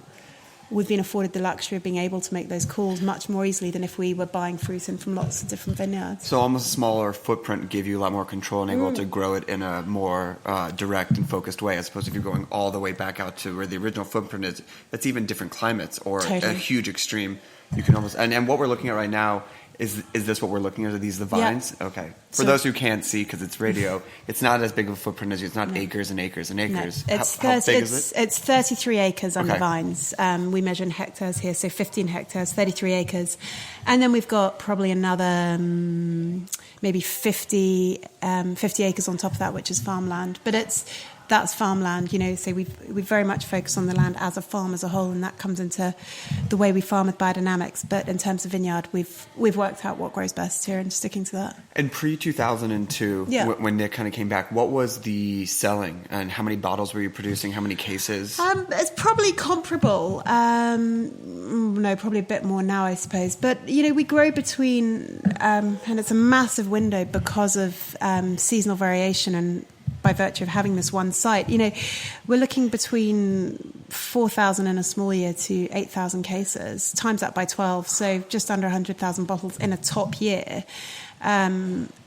we've been afforded the luxury of being able to make those calls much more easily than if we were buying fruit in from lots of different vineyards. So almost a smaller footprint gave you a lot more control and able to grow it in a more direct and focused way, as opposed to if you're going all the way back out to where the original footprint is. That's even different climates or a huge extreme. You can almost and what we're looking at right now. Is this what we're looking at? Are these the vines? Yeah. Okay. For those who can't see, because it's radio, it's not as big of a footprint as you. It's not acres and acres and acres. No. How big is it? It's 33 acres under vines. We measure in hectares here, so 15 hectares, 33 acres. And then we've got probably another maybe 50 acres on top of that, which is farmland. But that's farmland, so we very much focus on the land as a farm as a whole, and that comes into the way we farm with biodynamics. But in terms of vineyard, we've worked out what grows best here and sticking to that. And pre-2002, when Nick kind of came back, what was the selling and how many bottles were you producing? How many cases? It's probably comparable. No, probably a bit more now, I suppose. But, we grow between, and it's a massive window because of seasonal variation and by virtue of having this one site. We're looking between 4,000 in a small year to 8,000 cases, times that by 12, so just under 100,000 bottles in a top year.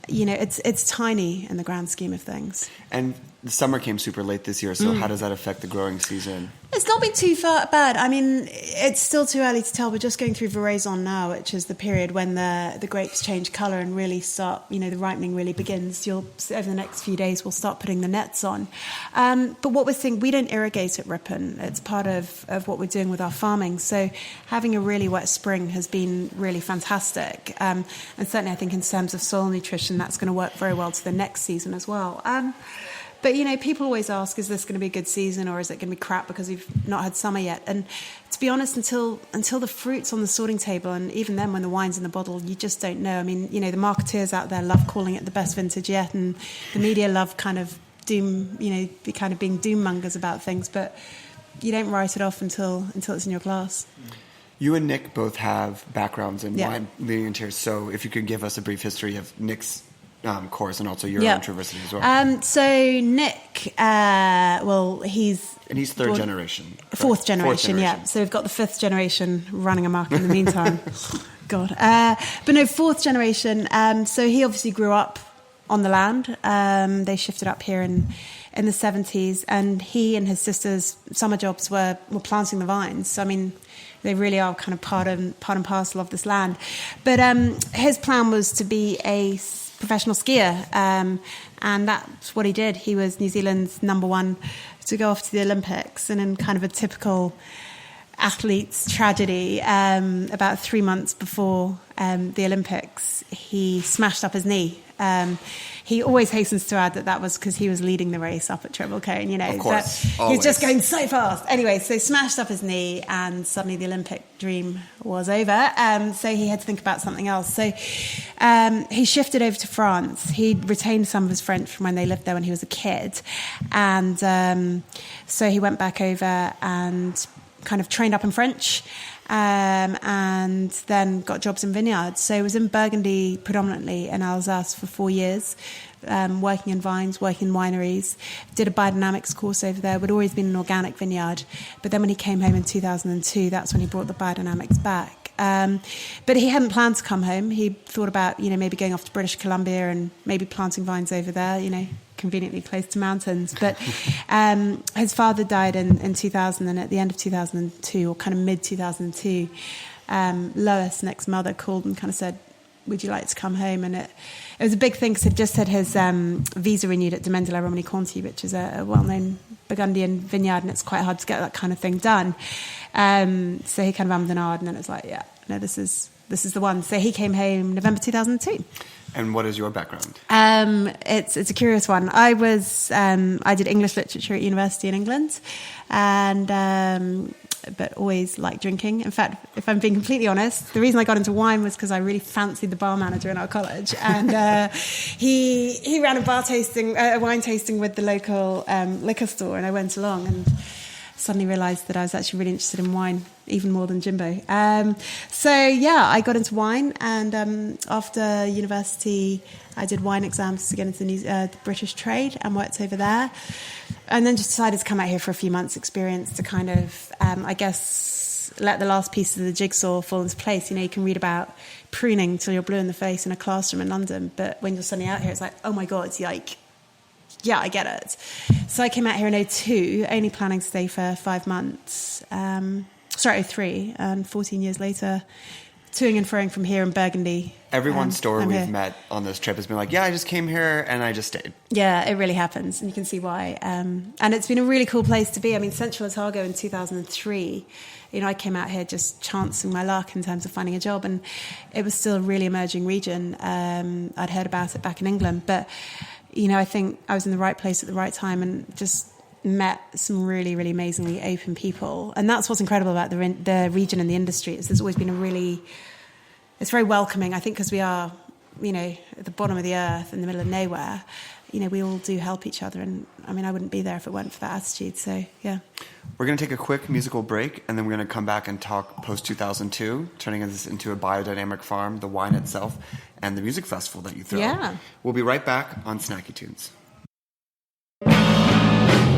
It's tiny in the grand scheme of things. And the summer came super late this year, so how does that affect the growing season? It's not been too bad. It's still too early to tell. We're just going through veraison now, which is the period when the grapes change colour and really start, the ripening really begins. Over the next few days, we'll start putting the nets on. But what we're seeing, we don't irrigate at Rippon. It's part of what we're doing with our farming. So having a really wet spring has been really fantastic. And certainly I think in terms of soil nutrition, that's going to work very well to the next season as well. But, people always ask, is this going to be a good season or is it going to be crap because we've not had summer yet? And to be honest, until the fruit's on the sorting table, and even then when the wine's in the bottle, you just don't know. The marketeers out there love calling it the best vintage yet, and the media love kind of being doom mongers about things, but you don't write it off until it's in your glass. You and Nick both have backgrounds in wine leading into here, so if you could give us a brief history of Nick's course and also your own university as well. So Nick, he's third generation. Fourth generation, yeah. So we've got the fifth generation running amok in the meantime. God. But no, fourth generation. So he obviously grew up on the land. They shifted up here in the 70s, and he and his sister's summer jobs were planting the vines. So, they really are kind of part and parcel of this land. But his plan was to be a professional skier, and that's what he did. He was New Zealand's #1 to go off to the Olympics, and in kind of a typical athlete's tragedy, about 3 months before the Olympics, he smashed up his knee. He always hastens to add that was because he was leading the race up at Triple Cone, you know. Of course, he was just going so fast. Anyway, so smashed up his knee, and suddenly the Olympic dream was over. So he had to think about something else. So he shifted over to France. He'd retained some of his French from when they lived there when he was a kid. And so he went back over and kind of trained up in French, and then got jobs in vineyards. So he was in Burgundy predominantly and Alsace for 4 years, working in vines, working in wineries, did a biodynamics course over there. We'd always been an organic vineyard. But then when he came home in 2002, that's when he brought the biodynamics back. But he hadn't planned to come home. He thought about, maybe going off to British Columbia and maybe planting vines over there, conveniently close to mountains. But his father died in 2000, and at the end of 2002, or kind of mid-2002, Lois, Nick's mother, called and kind of said, would you like to come home? And it was a big thing because he'd just had his visa renewed at Domaine de la Romanée-Conti, which is a well-known Burgundian vineyard, and it's quite hard to get that kind of thing done. So he kind of ummed and ahed, and then it was like, yeah, no, this is the one. So he came home November 2002. And what is your background? It's a curious one. I did English literature at university in England, and but always liked drinking. In fact, if I'm being completely honest, the reason I got into wine was because I really fancied the bar manager in our college, and he ran a wine tasting with the local liquor store, and I went along and suddenly realised that I was actually really interested in wine, even more than Jimbo. I got into wine, and after university, I did wine exams to get into the British trade and worked over there. And then just decided to come out here for a few months' experience to kind of, let the last piece of the jigsaw fall into place. You can read about pruning till you're blue in the face in a classroom in London, but when you're suddenly out here, it's like, oh my God, yeah, I get it. So I came out here in 2002, only planning to stay for 5 months. 2003, and 14 years later, toing and froing from here in Burgundy. Everyone's story we've met on this trip has been like, yeah, I just came here and I just stayed. Yeah, it really happens, and you can see why. And it's been a really cool place to be. I mean, Central Otago in 2003, I came out here just chancing my luck in terms of finding a job, and it was still a really emerging region. I'd heard about it back in England, but I think I was in the right place at the right time and just met some really, really amazingly open people. And that's what's incredible about the region and the industry, is there's always been it's very welcoming. I think because we are, at the bottom of the earth in the middle of nowhere, we all do help each other. And I mean, I wouldn't be there if it weren't for that attitude. So, yeah. We're going to take a quick musical break, and then we're going to come back and talk post-2002, turning this into a biodynamic farm, the wine itself, and the music festival that you throw. Yeah. We'll be right back on Snacky Tunes.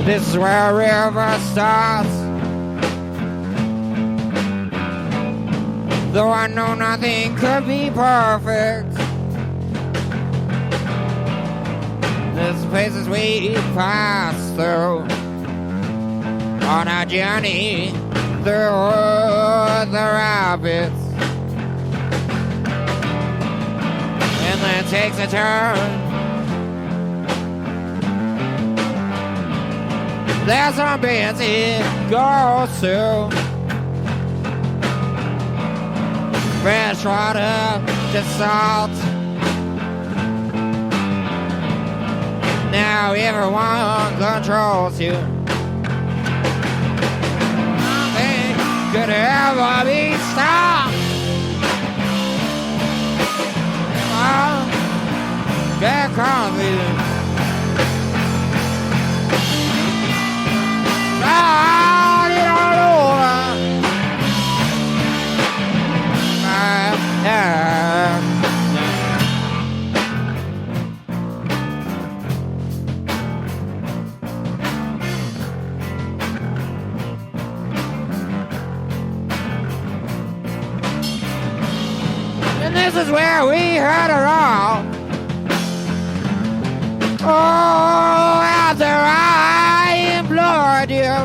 This is where a river starts. Though I know nothing could be perfect, there's places we pass through on our journey through the rapids, and then takes a turn. There's some bands it goes to. Fresh water to salt. Now everyone controls you. Nothing could ever be stopped. Back on me. Start it all over. And this is where we heard it all. Oh, after I implored you,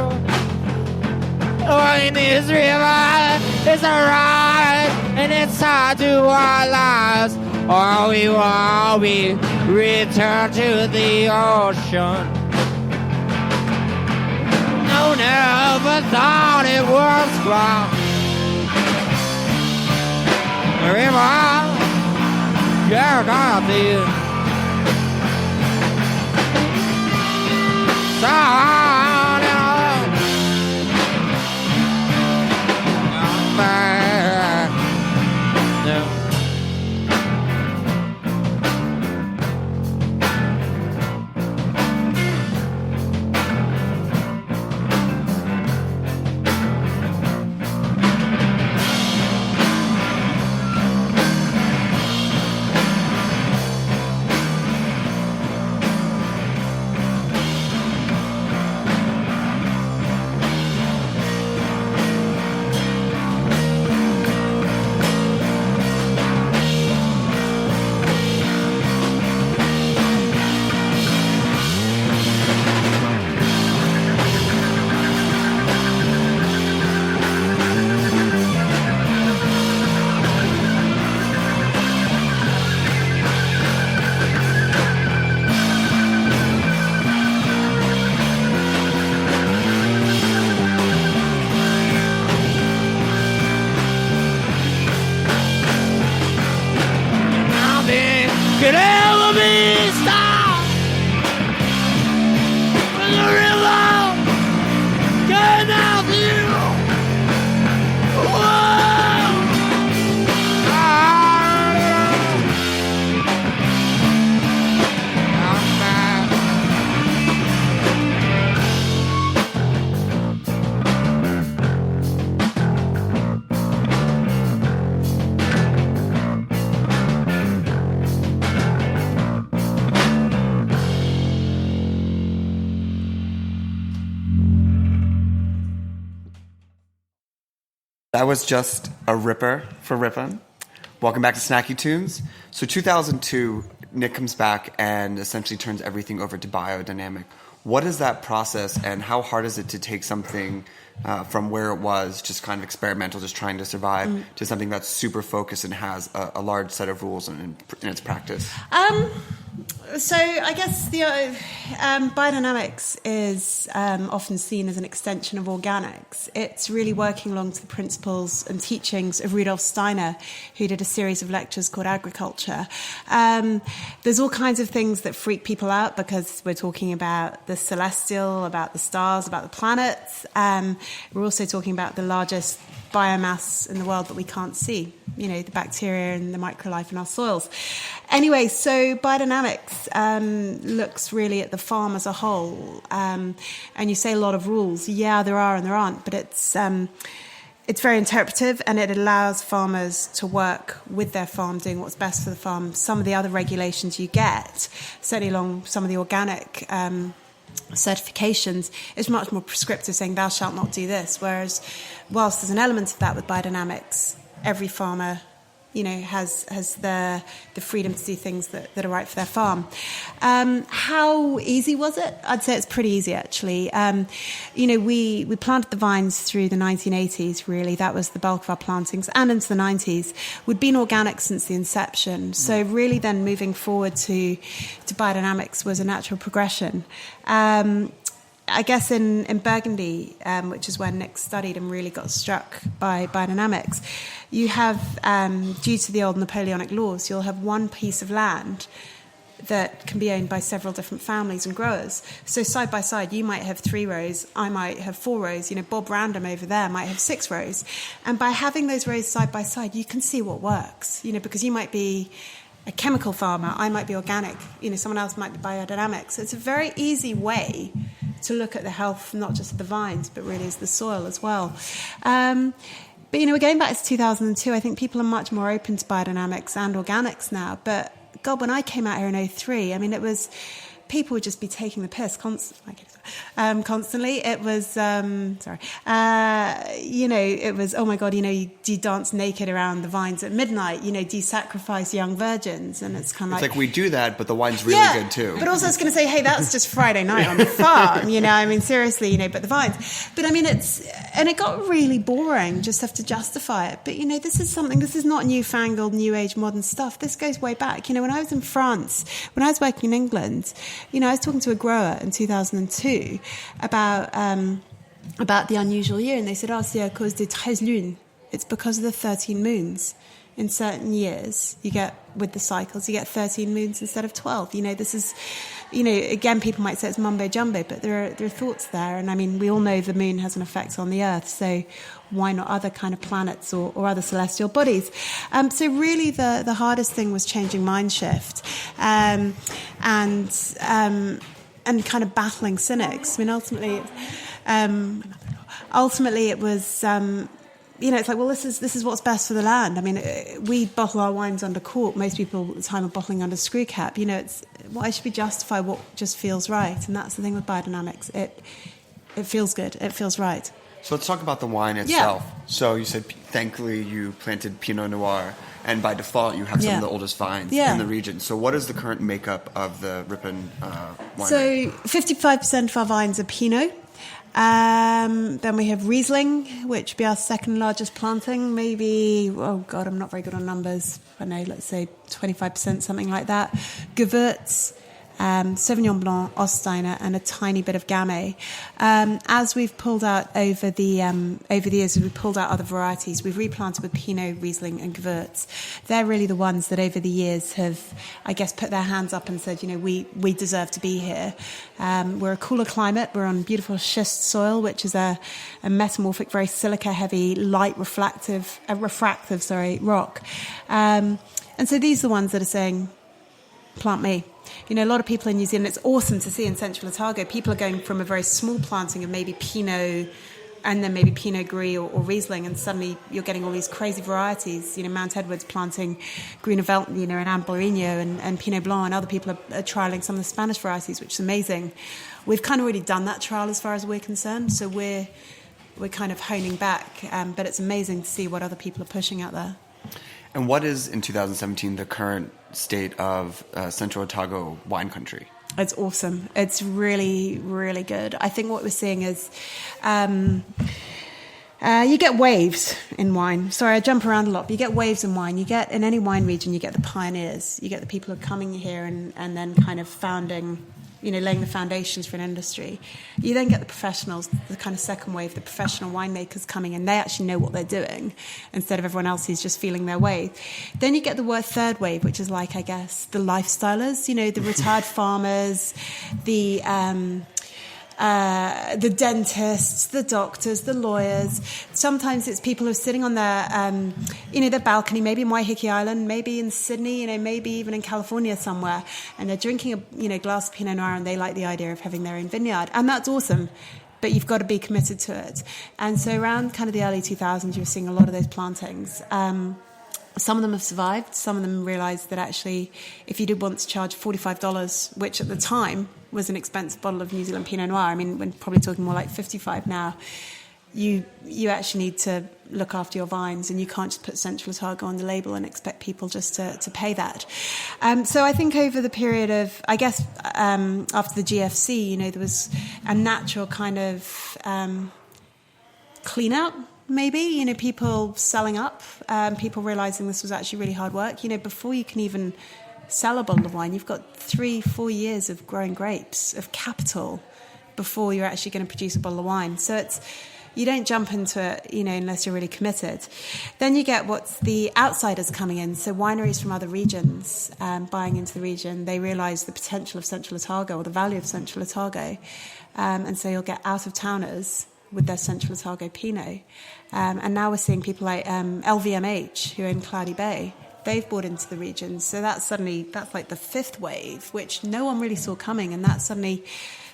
oh, in this river It's a ride and it's hard to our lives, or we will be returned to the ocean. No, never thought it was wrong. River, yeah, got the sound of back. No. Could ever be stopped when the river came out to you. Whoa. That was just a ripper for Rippon. Welcome back to Snacky Tunes. So 2002, Nick comes back and essentially turns everything over to biodynamic. What is that process, and how hard is it to take something from where it was just kind of experimental, just trying to survive, to something that's super focused and has a large set of rules in its practice? So I guess the biodynamics is often seen as an extension of organics. It's really working along to the principles and teachings of Rudolf Steiner, who did a series of lectures called Agriculture. There's all kinds of things that freak people out because we're talking about the celestial, about the stars, about the planets. We're also talking about the largest biomass in the world that we can't see, you know, the bacteria and the microlife in our soils. Anyway, so biodynamics looks really at the farm as a whole. And you say a lot of rules. Yeah, there are and there aren't, but it's very interpretive, and it allows farmers to work with their farm, doing what's best for the farm. Some of the other regulations you get, certainly along some of the organic certifications, is much more prescriptive, saying thou shalt not do this, whereas whilst there's an element of that with biodynamics, every farmer, you know, has the freedom to do things that are right for their farm. How easy was it? I'd say it's pretty easy, actually. You know, we planted the vines through the 1980s, really. That was the bulk of our plantings, and into the 90s. We'd been organic since the inception. So really then moving forward to biodynamics was a natural progression. I guess in Burgundy, which is where Nick studied and really got struck by biodynamics, you have, due to the old Napoleonic laws, you'll have one piece of land that can be owned by several different families and growers. So side by side, you might have 3 rows, I might have 4 rows, you know, Bob Random over there might have 6 rows. And by having those rows side by side, you can see what works, you know, because you might be a chemical farmer, I might be organic, you know, someone else might be biodynamic. So it's a very easy way to look at the health, not just of the vines, but really as the soil as well. But, you know, we're going back to 2002. I think people are much more open to biodynamics and organics now. But, God, when I came out here in 2003, I mean, it was people would just be taking the piss constantly. It was, it was, oh my God, do you dance naked around the vines at midnight? Do you sacrifice young virgins? And it's kind of like we do that, but the wine's really good too. But also I was going to say, hey, that's just Friday night on the farm, seriously, but the vines. But I mean, it got really boring, just have to justify it. But, this is not newfangled, new age, modern stuff. This goes way back. When I was in France, when I was working in England, I was talking to a grower in 2002 about the unusual year, and they said, c'est à cause des 13 lunes. It's because of the 13 moons. In certain years, you get, with the cycles, you get 13 moons instead of 12. This is, again, people might say it's mumbo jumbo, but there are thoughts there. And I mean, we all know the moon has an effect on the Earth, so why not other kind of planets or other celestial bodies? So really the hardest thing was changing mind shift and kind of battling cynics. I mean, ultimately it was, it's like, well, this is what's best for the land. I mean, we bottle our wines under cork. Most people at the time are bottling under screw cap. It's why should we justify what just feels right? And that's the thing with biodynamics. It feels good. It feels right. So let's talk about the wine itself. Yeah. So you said, thankfully, you planted Pinot Noir, and by default, you have some of the oldest vines in the region. So what is the current makeup of the Rippon winery? So 55% of our vines are Pinot. Then we have Riesling, which would be our second largest planting. Maybe, oh God, I'm not very good on numbers. I know, let's say 25%, something like that. Gewürz, Sauvignon Blanc, Oststeiner, and a tiny bit of Gamay. As we've pulled out over the years, as we've pulled out other varieties, we've replanted with Pinot, Riesling, and Gewürz. They're really the ones that over the years have, I guess, put their hands up and said, we deserve to be here. We're a cooler climate. We're on beautiful schist soil, which is a metamorphic, very silica-heavy, light refractive rock. And so these are the ones that are saying, plant me. A lot of people in New Zealand, it's awesome to see in Central Otago, people are going from a very small planting of maybe Pinot and then maybe Pinot Gris or Riesling, and suddenly you're getting all these crazy varieties. Mount Edward's planting Grüner Veltliner and Albarino and Pinot Blanc, and other people are trialling some of the Spanish varieties, which is amazing. We've kind of already done that trial as far as we're concerned, so we're kind of honing back, but it's amazing to see what other people are pushing out there. And what is, in 2017, the current state of Central Otago wine country? It's awesome. It's really, really good. I think what we're seeing is you get waves in wine. Sorry, I jump around a lot, but you get waves in wine. You get, in any wine region, you get the pioneers. You get the people who are coming here and then kind of founding, laying the foundations for an industry. You then get the professionals, the kind of second wave, the professional winemakers coming in. They actually know what they're doing instead of everyone else who's just feeling their way. Then you get the third wave, which is like, I guess, the lifestylers, the retired farmers, the dentists, the doctors, the lawyers. Sometimes it's people who are sitting on their, their balcony, maybe in Waiheke Island, maybe in Sydney, maybe even in California somewhere, and they're drinking a glass of Pinot Noir, and they like the idea of having their own vineyard, and that's awesome. But you've got to be committed to it. And so around kind of the early 2000s, you were seeing a lot of those plantings. Some of them have survived. Some of them realised that actually, if you did want to charge $45, which at the time was an expensive bottle of New Zealand Pinot Noir, I mean, we're probably talking more like $55 now, you actually need to look after your vines, and you can't just put Central Otago on the label and expect people just to pay that. So I think over the period of, I guess, after the GFC, there was a natural kind of clean out. Maybe, people selling up, people realising this was actually really hard work. Before you can even sell a bottle of wine, you've got 3-4 years of growing grapes, of capital, before you're actually going to produce a bottle of wine. So you don't jump into it, unless you're really committed. Then you get what's the outsiders coming in. So wineries from other regions buying into the region. They realise the potential of Central Otago or the value of Central Otago. And so you'll get out-of-towners with their Central Otago Pinot. And now we're seeing people like LVMH, who are in Cloudy Bay. They've bought into the region. So that's like the fifth wave, which no one really saw coming. And that suddenly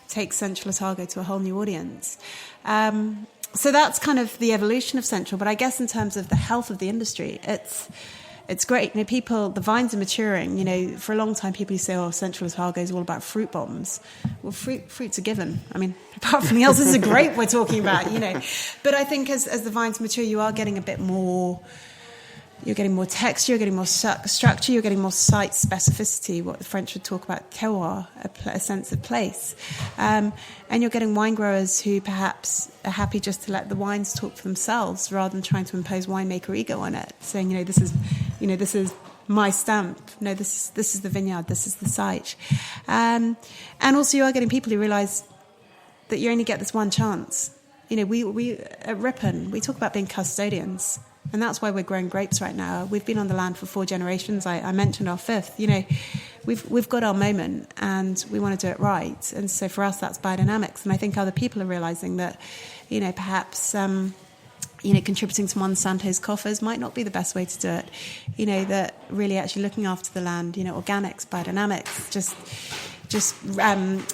takes Central Otago to a whole new audience. So that's kind of the evolution of Central. But I guess in terms of the health of the industry, it's great. The vines are maturing. For a long time, people used to say, "Oh, Central Otago is all about fruit bombs." Well, fruit's a given. I mean, apart from anything else, this is a grape we're talking about. But I think as the vines mature, you are getting a bit more. You're getting more texture, you're getting more structure, you're getting more site specificity, what the French would talk about, terroir, a sense of place. And you're getting wine growers who perhaps are happy just to let the wines talk for themselves rather than trying to impose winemaker ego on it, saying, this is my stamp. No, this is the vineyard, this is the site. And also you are getting people who realise that you only get this one chance. We at Rippon, we talk about being custodians. And that's why we're growing grapes right now. We've been on the land for 4 generations. I mentioned our 5th. We've got our moment and we want to do it right. And so for us, that's biodynamics. And I think other people are realising that, perhaps, contributing to Monsanto's coffers might not be the best way to do it. That really actually looking after the land, organics, biodynamics, just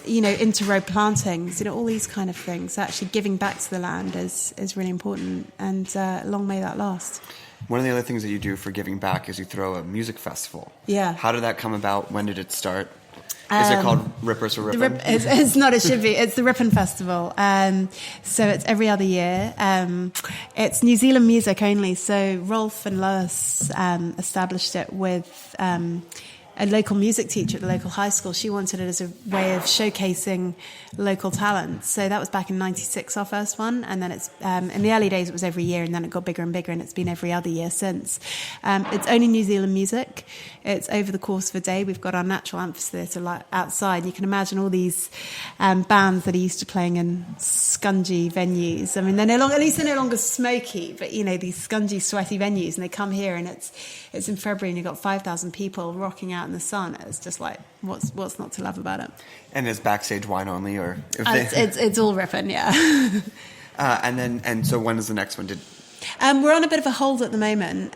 inter-row plantings, all these kind of things. Actually giving back to the land is really important, and long may that last. One of the other things that you do for giving back is you throw a music festival. Yeah. How did that come about? When did it start? Is it called Rippers or Rippon? It's not, it should be. It's the Rippon Festival. So it's every other year. It's New Zealand music only. So Rolf and Lois established it with a local music teacher at the local high school. She wanted it as a way of showcasing local talent. So that was back in '96, our first one. And then it's in the early days, it was every year, and then it got bigger and bigger, and it's been every other year since. It's only New Zealand music. It's over the course of a day. We've got our natural amphitheatre outside. You can imagine all these bands that are used to playing in scungy venues. I mean, they're no longer smoky, but these scungy, sweaty venues, and they come here, and it's in February, and you've got 5,000 people rocking out in the sun. It's just like, what's not to love about it? And is backstage wine only, or it's all Rippon, yeah. And so when is the next one? We're on a bit of a hold at the moment.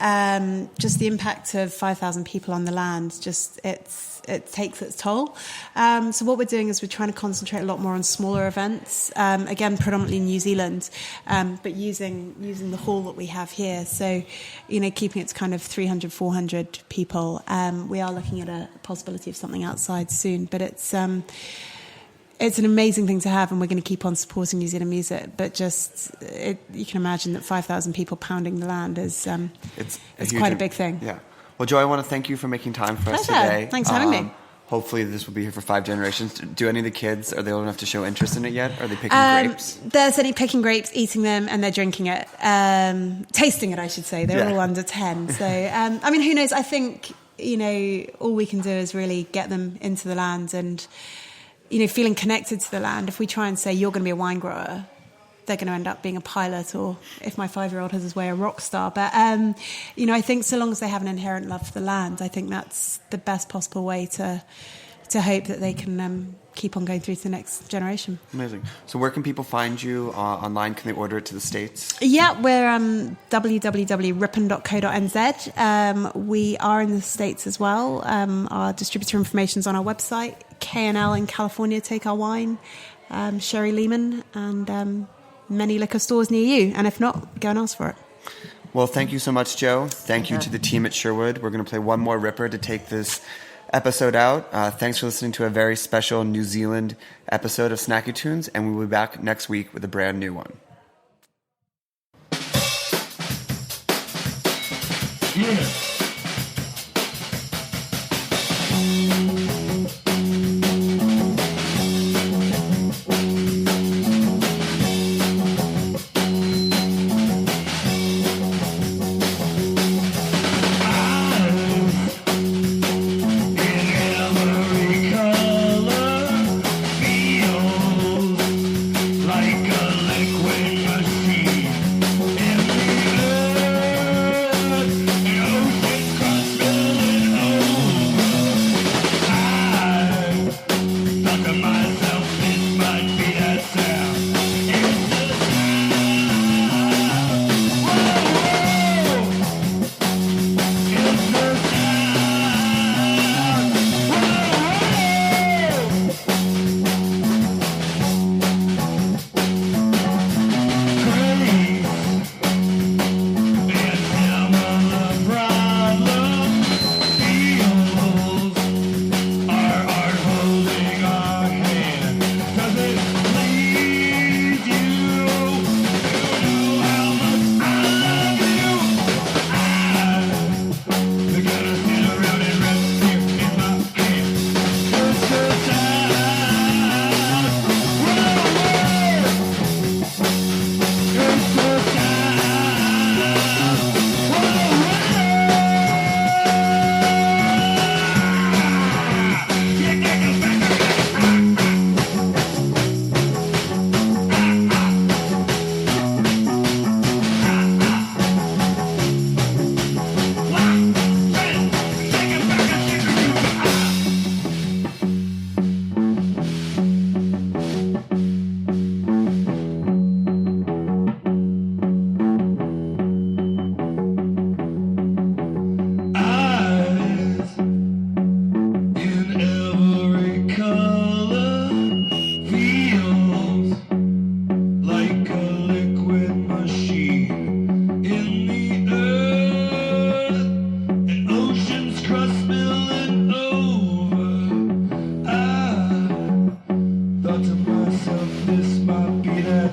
Just the impact of 5,000 people on the land, it takes its toll. So what we're doing is we're trying to concentrate a lot more on smaller events, again, predominantly in New Zealand, but using the hall that we have here. So, keeping it to kind of 300, 400 people. We are looking at a possibility of something outside soon, but it's an amazing thing to have, and we're going to keep on supporting New Zealand music. But you can imagine that 5,000 people pounding the land is it's quite a big thing. Yeah. Well, Jo, I want to thank you for making time for us today. Thanks for having me. Hopefully this will be here for 5 generations. Do any of the kids, are they old enough to show interest in it yet? Are they picking grapes? They're certainly picking grapes, eating them, and they're drinking it. Tasting it, I should say. They're all under 10. So, who knows? I think, all we can do is really get them into the land and, feeling connected to the land. If we try and say, you're going to be a wine grower, they're going to end up being a pilot, or if my 5-year-old has his way, a rock star. But, I think so long as they have an inherent love for the land, I think that's the best possible way to hope that they can keep on going through to the next generation. Amazing. So where can people find you online? Can they order it to the States? Yeah, we're www.rippon.co.nz. We are in the States as well. Our distributor information's on our website. KNL in California take our wine. Sherry Lehman, and many liquor stores near you. And if not, go and ask for it. Well, thank you so much, Jo. Thank you to the team at Sherwood. We're going to play one more Ripper to take this episode out. Thanks for listening to a very special New Zealand episode of Snacky Tunes, and we'll be back next week with a brand new one. Yeah. Like a liquid machine. Every earth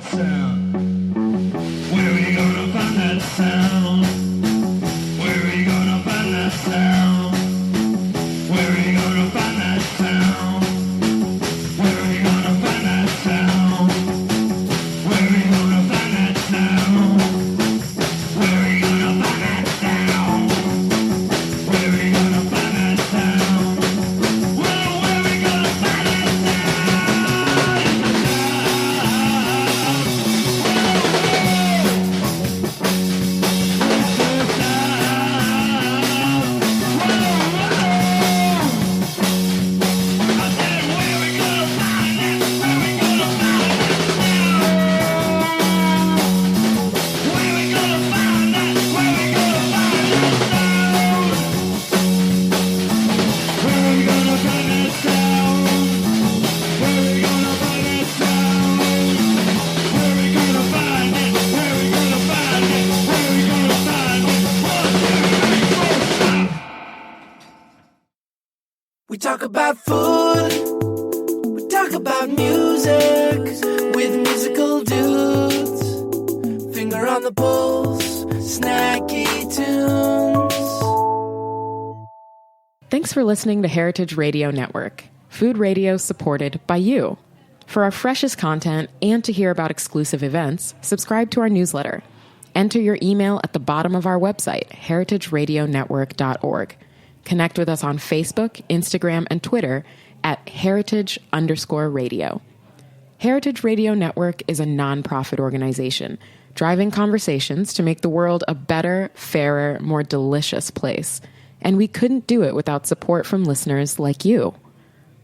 that sound? Where we gonna find that sound? Where we gonna find that sound? Where we gonna find that sound? Where we gonna find that sound? Where we gonna find that sound? Where we gonna find that sound? Where we gonna find that sound? Well, where we gonna find that We talk about food, we talk about music with musical dudes. Finger on the pulse, snacky tunes. Thanks for listening to Heritage Radio Network, food radio supported by you. For our freshest content and to hear about exclusive events, subscribe to our newsletter. Enter your email at the bottom of our website, heritageradionetwork.org. Connect with us on Facebook, Instagram, and Twitter at heritage_radio. Heritage Radio Network is a nonprofit organization driving conversations to make the world a better, fairer, more delicious place. And we couldn't do it without support from listeners like you.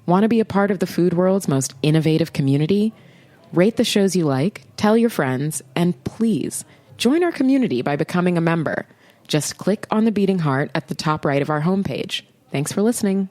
Want to be a part of the food world's most innovative community? Rate the shows you like, tell your friends, and please join our community by becoming a member. Just click on the beating heart at the top right of our homepage. Thanks for listening.